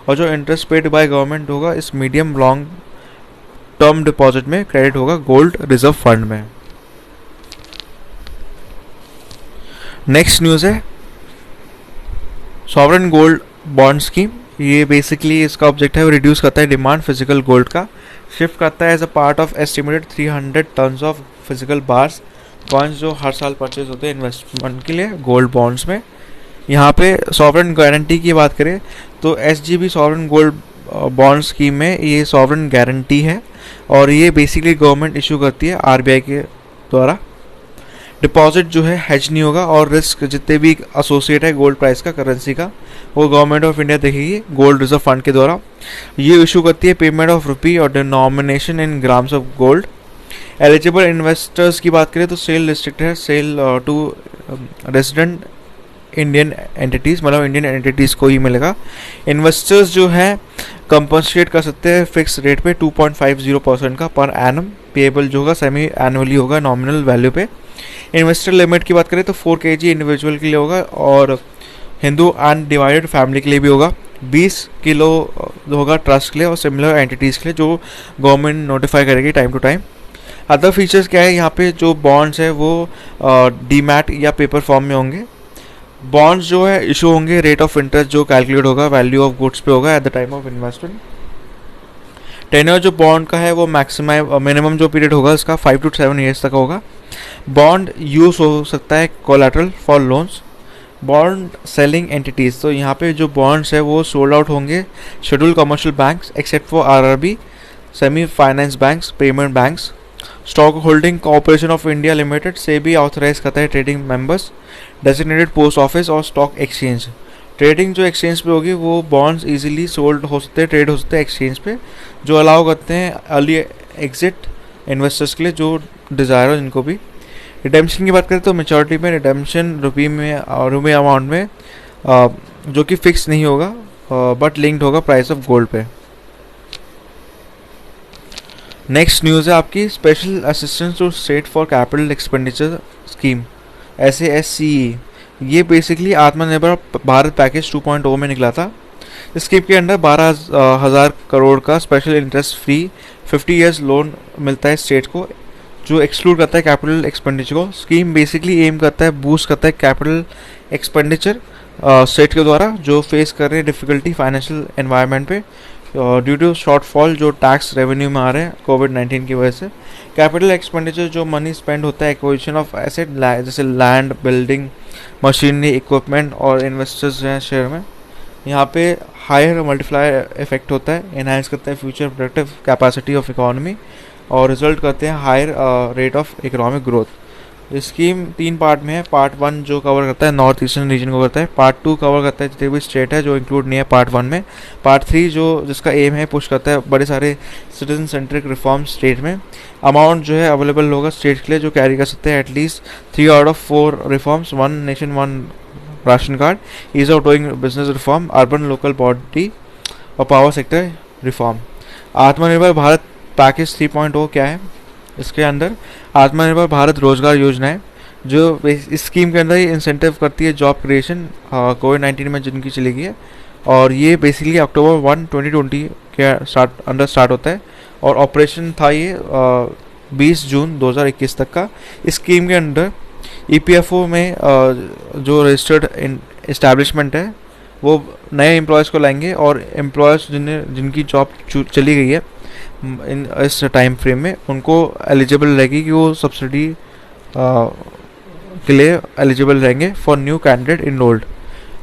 और जो इंटरेस्ट पेड बाय गवर्नमेंट होगा इस मीडियम लॉन्ग टर्म डिपॉजिट में क्रेडिट होगा गोल्ड रिजर्व फंड में। नेक्स्ट न्यूज़ है सॉवरेन गोल्ड बॉन्ड स्कीम। ये बेसिकली इसका ऑब्जेक्ट है वो रिड्यूस करता है डिमांड फिजिकल गोल्ड का, शिफ्ट करता है as a part of estimated 300 tons of physical bars coins जो हर साल परचेज होते हैं इन्वेस्टमेंट के लिए गोल्ड बॉन्ड्स में। यहाँ पे सॉवरेन गारंटी की बात करें तो SGB sovereign gold bond scheme में ये सॉवरेन गारंटी है और ये बेसिकली गवर्नमेंट इशू करती है आरबीआई के द्वारा। डिपॉजिट जो है हेज नहीं होगा और रिस्क जितने भी एसोसिएट है गोल्ड प्राइस का, करेंसी का, वो गवर्नमेंट ऑफ इंडिया देखेगी गोल्ड रिजर्व फंड के द्वारा। ये इशू करती है पेमेंट ऑफ रुपी और denomination in grams of gold. Eligible investors की बात करें तो सेल रिस्ट्रिक्टेड है, sale to resident Indian entities, मतलब इंडियन एंटिटीज़ को ही मिलेगा। इन्वेस्टर्स जो है कंपनसेट कर सकते हैं फिक्स रेट पे 2.50% का पर एनम, पेएबल जो होगा सेमी एनुअली होगा नॉमिनल वैल्यू पे। इन्वेस्टर लिमिट की बात करें तो 4 kg इंडिविजुअल के लिए होगा और हिंदू अनडिवाइडेड फैमिली के लिए भी होगा। 20 किलो होगा ट्रस्ट के लिए और सिमिलर एंटिटीज़ के लिए जो गवर्नमेंट नोटिफाई करेगी time to time. Other features क्या है, यहाँ पे जो बॉन्ड्स है वो डीमैट या पेपर फॉर्म में होंगे। बॉन्ड्स जो है इशू होंगे, रेट ऑफ इंटरेस्ट जो कैलकुलेट होगा वैल्यू ऑफ गुड्स पे होगा at the time of investment. Tenure जो बॉन्ड का है वो मिनिमम जो पीरियड होगा इसका 5 to 7 ईयर्स तक होगा। बॉन्ड यूज हो सकता है collateral for loans. Bond selling entities, तो यहाँ पे जो बॉन्ड्स है वो सोल्ड आउट होंगे schedule commercial banks except for RRB, semi finance banks, payment banks. Stock holding corporation of India limited से भी ऑथराइज करता है trading members, designated post office और स्टॉक एक्सचेंज। ट्रेडिंग जो एक्सचेंज पे होगी वो बॉन्ड्स इजीली सोल्ड हो सकते हैं, ट्रेड हो सकते हैं एक्सचेंज पे, जो अलाउ करते हैं अर्ली एग्जिट इन्वेस्टर्स के लिए जो डिज़ायर हो जिनको भी। रिडेम्पशन की बात करें तो मेचोरिटी में रिडेम्पशन रुपये अमाउंट में जो कि फिक्स नहीं होगा बट लिंक्ड होगा प्राइस ऑफ गोल्ड पे। नेक्स्ट न्यूज़ है आपकी special assistance to state for capital expenditure scheme SASCE। ये बेसिकली आत्मनिर्भर भारत पैकेज 2.0 में निकला था। इस स्कीम के अंडर 12,000 करोड़ का special interest free 50 years loan मिलता है स्टेट को, जो एक्सक्लूड करता है कैपिटल एक्सपेंडिचर को। स्कीम बेसिकली एम करता है बूस्ट करता है कैपिटल एक्सपेंडिचर स्टेट के द्वारा जो फेस कर रहे हैं डिफ़िकल्टी फाइनेंशियल एनवायरनमेंट पे ड्यू टू शॉर्टफॉल जो टैक्स रेवेन्यू में आ रहे हैं कोविड-19 की वजह से। कैपिटल एक्सपेंडिचर जो मनी स्पेंड होता है एक्विजिशन ऑफ एसेट जैसे लैंड, बिल्डिंग, मशीनरी, इक्विपमेंट और इन्वेस्टर्स हैं शेयर में, यहाँ पे हायर मल्टीप्लायर इफेक्ट होता है, एनहांस करता है future productive capacity of economy और रिजल्ट करते हैं higher rate of economic growth. Scheme 3 part में है। पार्ट 1 जो कवर करता है नॉर्थ ईस्टर्न रीजन को करता है, पार्ट 2 कवर करता है जितने भी स्टेट है जो इंक्लूड नहीं है पार्ट 1 में, पार्ट 3 जो जिसका एम है पुश करता है बड़े सारे सिटीजन सेंट्रिक रिफॉर्म स्टेट में। अमाउंट जो है अवेलेबल होगा स्टेट के लिए जो कैरी कर सकते हैं at least 3 out of 4 reforms, 1 nation 1 ration card, ease of doing business reform, urban local body और power sector reform. Atmanirbhar Bharat package 3.0 क्या है? इसके अंदर आत्मनिर्भर भारत रोजगार योजना है जो इस स्कीम के अंदर ही इंसेंटिव करती है जॉब क्रिएशन कोविड-19 में जिनकी चली गई है, और ये बेसिकली अक्टूबर 1, 2020 के अंडर स्टार्ट होता है और ऑपरेशन था ये 20 जून 2021 तक का। इस स्कीम के अंडर EPFO में जो रजिस्टर्ड इस्टेब्लिशमेंट है वो नए एम्प्लॉयज़ को लाएंगे और एम्प्लॉयज़ जिनकी जॉब चली गई है इस टाइम फ्रेम में उनको एलिजिबल रहेगी कि वो सब्सिडी के लिए एलिजिबल रहेंगे फॉर न्यू कैंडिडेट इनरोल्ड।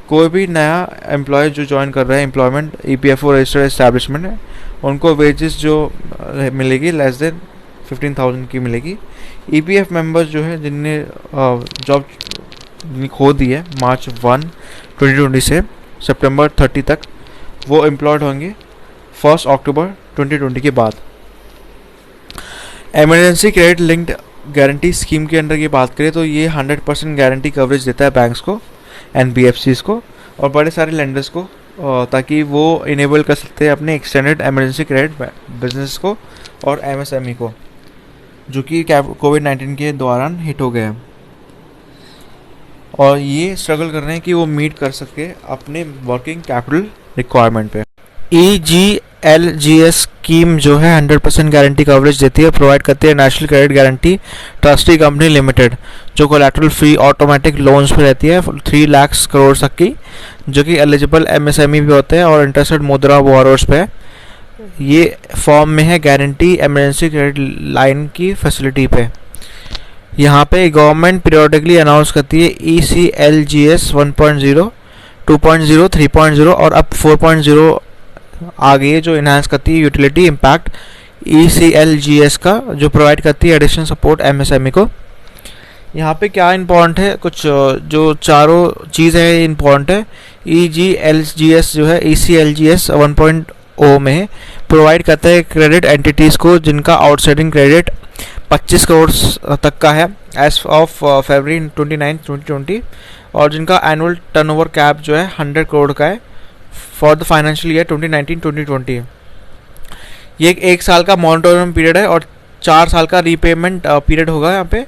कोई भी नया एम्प्लॉय जो ज्वाइन कर रहा है एम्प्लॉयमेंट EPFO रजिस्टर्ड इस्टेब्लिशमेंट है उनको वेजेस जो मिलेगी लेस देन 15,000 की मिलेगी। EPF मेंबर्स जो है जिनने जॉब खो दी है मार्च 1, 2020 से सितंबर 30 तक वो एम्प्लॉयड होंगे 1 अक्टूबर 2020 के बाद। Emergency credit linked guarantee scheme के अंडर की बात करें तो ये 100% गारंटी कवरेज देता है बैंक्स को, NBFCs को और बड़े सारे लेंडर्स को ताकि वो इनेबल कर सकते हैं अपने एक्सटेंडेड इमरजेंसी क्रेडिट बिजनेस को और MSME को जो कि कोविड-19 के दौरान हिट हो गए हैं और ये स्ट्रगल कर रहे हैं कि वो मीट कर सके अपने वर्किंग कैपिटल रिक्वायरमेंट पे। EGLGS स्कीम जो है 100% गारंटी कवरेज देती है, प्रोवाइड करती है national credit guarantee trustee company limited जो कोलैटरल फ्री ऑटोमेटिक लोन्स पे रहती है 3 लाख करोड़ तक की, जो कि एलिजिबल MSME भी होते हैं और इंटरेस्टेड मुद्रा बोरोवर्स पे ये फॉर्म में है गारंटी इमरजेंसी क्रेडिट लाइन की फैसिलिटी पे। यहाँ पे गवर्नमेंट पीरियोडिकली अनाउंस करती है ECLGS 1.0, 2.0, 3.0 और अब 4.0 आ गई है जो इन्हांस करती है यूटिलिटी इम्पैक्ट ECLGS का जो प्रोवाइड करती है एडिशनल सपोर्ट MSME को। यहाँ पे क्या इम्पोर्टेंट है, कुछ जो चारों चीज़ें इम्पोर्टेंट है। EGLGS जो है ECLGS 1.0 में प्रोवाइड करता है क्रेडिट एंटिटीज़ को जिनका आउटस्टैंडिंग क्रेडिट 25 करोड़ तक का है एज ऑफ फरवरी 29, 2020 और जिनका एनुअल टर्नओवर कैप जो है 100 करोड़ का है फॉर द फाइनेंशियल ईयर 2019-2020। ये एक साल का मॉनिटोरियम पीरियड है और 4 साल का रीपेमेंट पीरियड होगा। यहाँ पे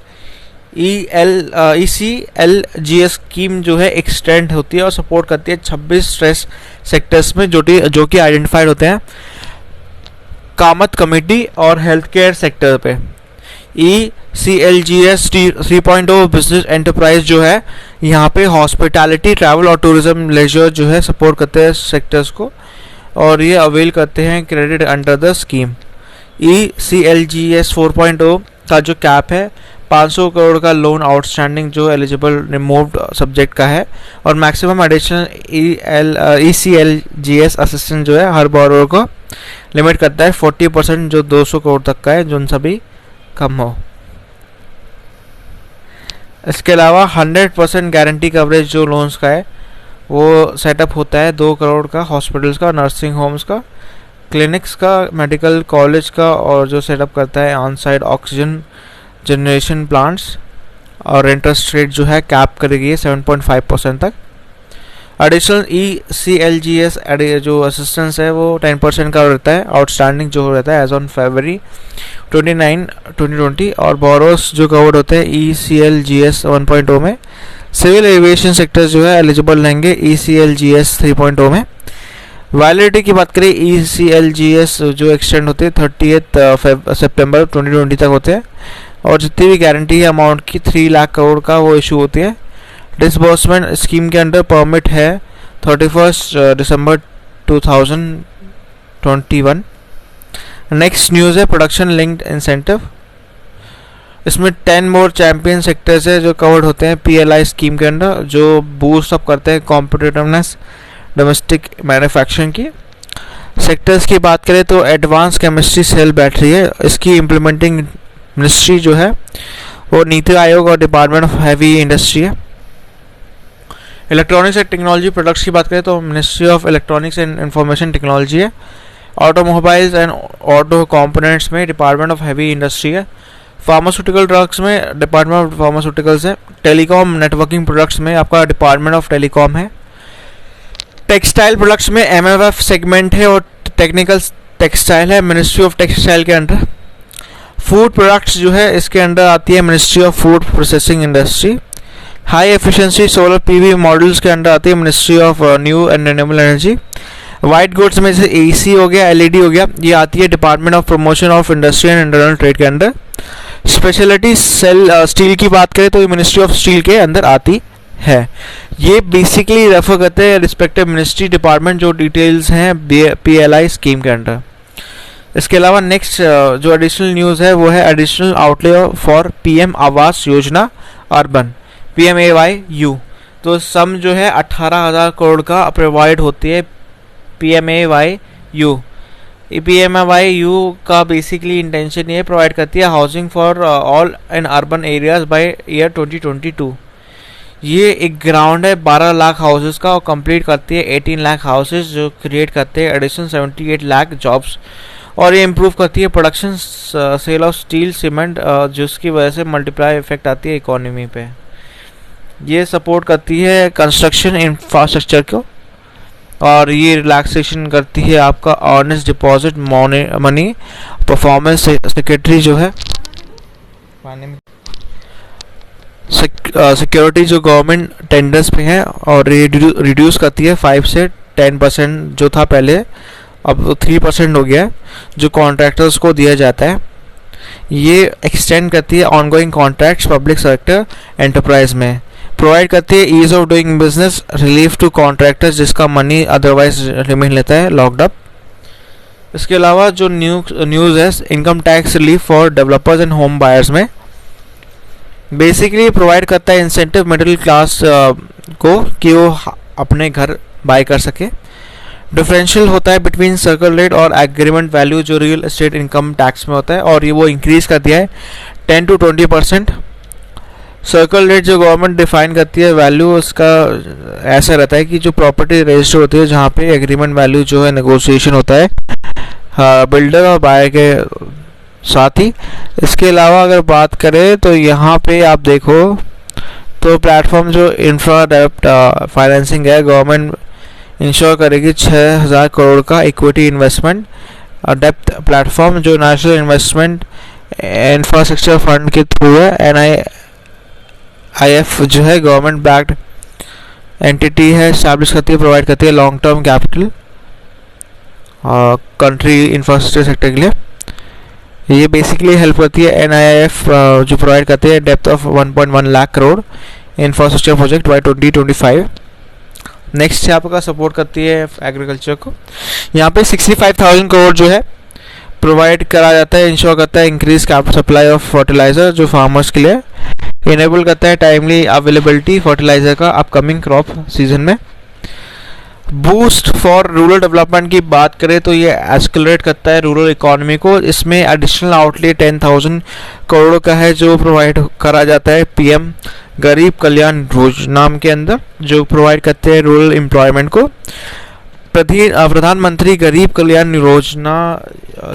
ECLGS स्कीम जो है एक्सटेंड होती है और सपोर्ट करती है 26 स्ट्रेस सेक्टर्स में जो कि आइडेंटिफाइड होते हैं कामत कमेटी और हेल्थ केयर सेक्टर पे। ECLGS 3.0 बिजनेस एंटरप्राइज जो है यहाँ पे हॉस्पिटैलिटी, ट्रैवल और टूरिज्म, लेजर जो है सपोर्ट करते हैं सेक्टर्स को, और ये अवेल करते हैं credit under the scheme. ECLGS 4.0 का जो कैप है 500 करोड़ का लोन आउटस्टैंडिंग जो एलिजिबल रिमूव्ड सब्जेक्ट का है, और मैक्सिमम एडिशनल ECLGS असिस्टेंस जो है हर बोरोवर को लिमिट करता है 40% जो 200 करोड़ तक का है, जो उन सभी कम हो। इसके अलावा 100% गारंटी कवरेज जो लोन्स का है वो सेटअप होता है 2 करोड़ का हॉस्पिटल्स का, नर्सिंग होम्स का, क्लिनिक्स का, मेडिकल कॉलेज का, और जो सेटअप करता है on side oxygen generation plants, और इंटरेस्ट रेट जो है कैप करेगी है 7.5% तक। एडिशनल ECLGS जो असिस्टेंस है वो 10% का रहता है आउटस्टैंडिंग जो रहता है एज ऑन February 29, 2020, और बोरोस जो कवर्ड होते हैं ECLGS 1.0 में। सिविल एविएशन सेक्टर जो है एलिजिबल रहेंगे ECLGS 3.0 में। वैलिडिटी की बात करें ECLGS जो एक्सटेंड होते हैं 30 सितंबर 2020 तक होते हैं, और जितनी भी गारंटी है अमाउंट की 3 लाख करोड़ का वो इशू होती है। डिसबर्समेंट स्कीम के अंडर परमिट है 31 दिसंबर 2021। नेक्स्ट न्यूज़ है प्रोडक्शन लिंक्ड इंसेंटिव। इसमें 10 मोर चैंपियन सेक्टर्स है जो कवर्ड होते हैं PLI स्कीम के अंडर, जो बूस्ट अप करते हैं कॉम्पिटिटिवनेस डोमेस्टिक मैन्युफैक्चरिंग की। सेक्टर्स की बात करें तो एडवांस केमिस्ट्री सेल बैटरी है, इसकी इम्प्लीमेंटिंग मिनिस्ट्री जो है वो नीति आयोग और डिपार्टमेंट ऑफ हैवी इंडस्ट्री है। इलेक्ट्रॉनिक्स एंड टेक्नोलॉजी प्रोडक्ट्स की बात करें तो ministry of electronics and information technology है। ऑटोमोबाइल्स एंड ऑटो कंपोनेंट्स में डिपार्टमेंट ऑफ हैवी इंडस्ट्री है। फार्मास्यूटिकल ड्रग्स में डिपार्टमेंट ऑफ फार्मास्यूटिकल्स है। टेलीकॉम नेटवर्किंग प्रोडक्ट्स में आपका डिपार्टमेंट ऑफ टेलीकॉम है। टेक्सटाइल प्रोडक्ट्स में MFF सेगमेंट है और टेक्निकल टेक्सटाइल है मिनिस्ट्री ऑफ टेक्सटाइल के अंडर। फूड प्रोडक्ट्स जो है इसके अंडर आती है ministry of food processing industry. High efficiency solar PV models के अंडर आती है ministry of new and renewable energy. White goods में जैसे AC हो गया, LED हो गया, ये आती है department of promotion of industry and internal trade के अंडर। स्पेशलिटी सेल स्टील की बात करें तो ये मिनिस्ट्री ऑफ स्टील के अंदर आती है। ये बेसिकली रेफर करते हैं रिस्पेक्टिव मिनिस्ट्री डिपार्टमेंट जो डिटेल्स हैं PLI स्कीम के अंडर। इसके अलावा नेक्स्ट जो एडिशनल न्यूज़ है वो है additional outlay for PM Awas Yojana urban PMAYU। तो सम जो है 18,000 करोड़ का प्रोवाइड होती है PMAYU। PMAYU का बेसिकली इंटेंशन ये प्रोवाइड करती है housing for all in urban areas by year 2022। ये एक ग्राउंड है 12 लाख हाउसेस का और कंप्लीट करती है 18 लाख हाउसेस जो क्रिएट करते हैं एडिशनल 78 लाख जॉब्स, और ये इम्प्रूव करती है production sale of steel cement जिसकी वजह से मल्टीप्लाई इफेक्ट आती है इकोनॉमी पे। ये सपोर्ट करती है कंस्ट्रक्शन इंफ्रास्ट्रक्चर को, और ये रिलैक्सेशन करती है आपका honest deposit money performance secretary जो है सिक्योरिटी जो गवर्नमेंट टेंडर्स पे है, और ये रिड्यूस करती है 5 से 10% जो था पहले अब 3% हो गया है जो कॉन्ट्रैक्टर्स को दिया जाता है। ये एक्सटेंड करती है ongoing contracts public sector enterprise में। प्रोवाइड करती है ease of doing business relief to contractors जिसका मनी अदरवाइज रिमेन लेता है लॉक्ड अप। इसके अलावा जो न्यूज़ है income tax relief for developers and home buyers में बेसिकली प्रोवाइड करता है इंसेंटिव मिडिल क्लास को कि वो अपने घर बाय कर सके। डिफरेंशियल होता है बिटवीन सर्कल रेट और एग्रीमेंट वैल्यू जो रियल एस्टेट इनकम टैक्स में होता है, और ये वो इंक्रीज कर दिया है 10 to 20%। सर्कल रेट जो गवर्नमेंट डिफाइन करती है वैल्यू उसका ऐसा रहता है कि जो प्रॉपर्टी रजिस्टर होती है जहाँ पे एग्रीमेंट वैल्यू जो है नेगोशिएशन होता है बिल्डर और बायर के साथ ही। इसके अलावा अगर बात करें तो यहाँ पे आप देखो तो प्लेटफॉर्म जो इंफ्रा डेप्ट फाइनेंसिंग है गवर्नमेंट इंश्योर करेगी 6,000 करोड़ का इक्विटी इन्वेस्टमेंट डेप्थ प्लेटफॉर्म जो नेशनल इन्वेस्टमेंट इंफ्रास्ट्रक्चर फंड के थ्रू है। NIIF जो है गवर्नमेंट बैक्ड एंटिटी है, एस्टैब्लिश करती है, प्रोवाइड करती है long term capital country infrastructure sector के लिए। ये बेसिकली हेल्प करती है NIIF जो प्रोवाइड करते हैं depth of 1.1 lakh crore infrastructure project by 2025। Next है आपका सपोर्ट करती है एग्रीकल्चर को। यहाँ पे 65,000 करोड़ जो है प्रोवाइड करा जाता है, इंश्योर करता है इंक्रीज सप्लाई ऑफ फर्टिलाइजर जो फार्मर्स के लिए, इनेबल करता है टाइमली अवेलेबिलिटी फर्टिलाइजर का अपकमिंग क्रॉप सीजन में। बूस्ट फॉर रूरल डेवलपमेंट की बात करें तो ये एक्सेलरेट करता है रूरल इकोनॉमी को। इसमें एडिशनल आउटले 10,000 करोड़ का है जो प्रोवाइड करा जाता है PM गरीब कल्याण योजना के अंदर, जो प्रोवाइड करते हैं रूरल एम्प्लॉयमेंट को। प्रधानमंत्री गरीब कल्याण योजना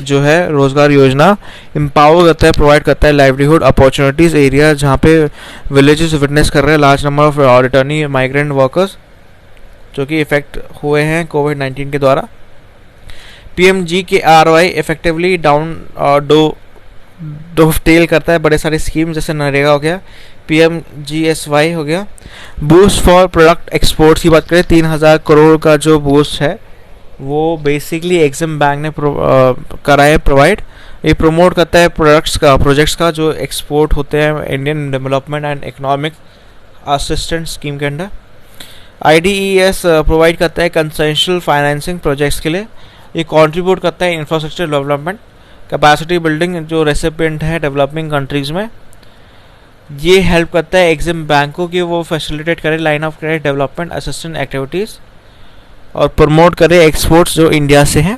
जो है रोजगार योजना एम्पावर करता है, प्रोवाइड करता है लाइवलीहुड अपॉर्चुनिटीज एरिया जहाँ पे विलेजेस विटनेस कर रहे हैं large number of returning migrant workers जो कि इफेक्ट हुए हैं कोविड-19 के द्वारा। PMGKRY इफेक्टिवली डोवटेल करता है बड़े सारे स्कीम जैसे नरेगा हो गया, PMGSY हो गया। बूस्ट फॉर प्रोडक्ट एक्सपोर्ट्स की बात करें 3,000 करोड़ का जो बूस्ट है वो बेसिकली एग्जिम बैंक ने करा है प्रोवाइड। ये प्रमोट करता है प्रोजेक्ट्स का जो एक्सपोर्ट होते हैं Indian development and economic assistance scheme के अंडर। IDES प्रोवाइड करता है कंसेंशनल फाइनेंसिंग प्रोजेक्ट्स के लिए। ये कंट्रीब्यूट करता है इंफ्रास्ट्रक्चर डेवलपमेंट कैपेसिटी बिल्डिंग जो रेसिपिएंट है डेवलपिंग कंट्रीज़ में। ये हेल्प करता है एग्जिम बैंक को कि वो फैसिलिटेट करे line of credit development assistant activities और प्रमोट करे एक्सपोर्ट्स जो इंडिया से हैं।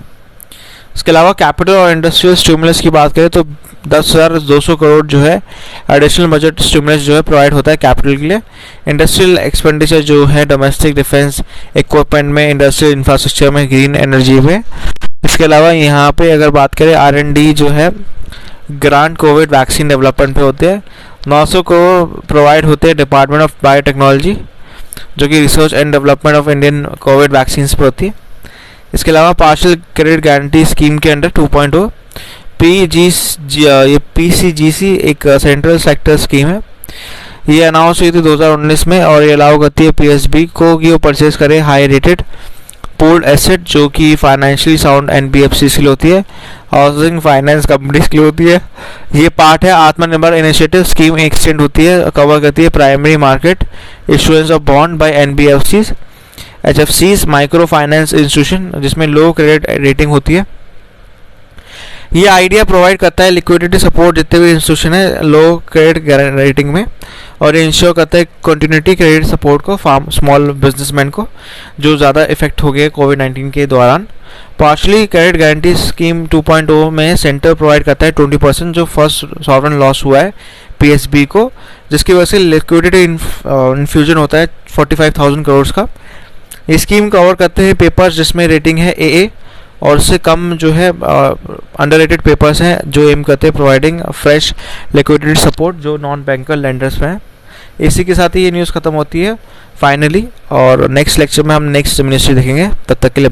इसके अलावा कैपिटल और इंडस्ट्रियल स्टिमुलस की बात करें तो 10,200 करोड़ जो है एडिशनल बजट स्टिमुलस जो है प्रोवाइड होता है कैपिटल के लिए। इंडस्ट्रियल एक्सपेंडिचर जो है डोमेस्टिक डिफेंस इक्विपमेंट में, इंडस्ट्रियल इंफ्रास्ट्रक्चर में, ग्रीन एनर्जी में। इसके अलावा यहाँ पे अगर बात करें R&D जो है ग्रांट कोविड वैक्सीन डेवलपमेंट पे होते हैं। 900 करोड़ प्रोवाइड होते हैं डिपार्टमेंट ऑफ बायोटेक्नोलॉजी जो कि research and development of Indian Covid vaccine पे होती है। इसके अलावा पार्शियल क्रेडिट गारंटी स्कीम के अंडर 2.0 PCGC एक सेंट्रल सेक्टर स्कीम है। ये अनाउंस हुई थी 2019 में और ये अलाउ करती है PSB को कि वो परचेज करे हाई रेटेड पूल्ड एसेट जो कि फाइनेंशियली साउंड NBFCs के लिए होती है, हाउसिंग फाइनेंस कंपनीज के लिए होती है। ये पार्ट है आत्मनिर्भर इनिशिएटिव स्कीम एक्सटेंड होती है, कवर करती है primary market issuance of bond by NBFCs HFCs micro finance institution जिसमें लो क्रेडिट रेटिंग होती है। ये आइडिया प्रोवाइड करता है लिक्विडिटी सपोर्ट जितने भी इंस्टीट्यूशन है लो क्रेडिट रेटिंग में, और ये इंश्योर करता है कंटिन्यूटी क्रेडिट सपोर्ट को स्मॉल बिजनेसमैन को जो ज़्यादा इफेक्ट हो गए कोविड-19 के दौरान। पार्शली क्रेडिट गारंटी स्कीम 2.0 में सेंटर प्रोवाइड करता है 20% जो फर्स्ट सॉवरेन लॉस हुआ है PSB को, जिसकी वजह से लिक्विडिटी इन्फ्यूजन होता है 45,000 करोड़ का। ये स्कीम कवर करते हैं पेपर्स जिसमें रेटिंग है AA और उससे कम जो है अंडररेटेड पेपर्स हैं जो एम करते हैं प्रोवाइडिंग फ्रेश लिक्विडिटी सपोर्ट जो नॉन बैंकर लेंडर्स में है। इसी के साथ ही ये न्यूज़ खत्म होती है फाइनली, और नेक्स्ट लेक्चर में हम नेक्स्ट मिनिस्ट्री देखेंगे। तब तक के लिए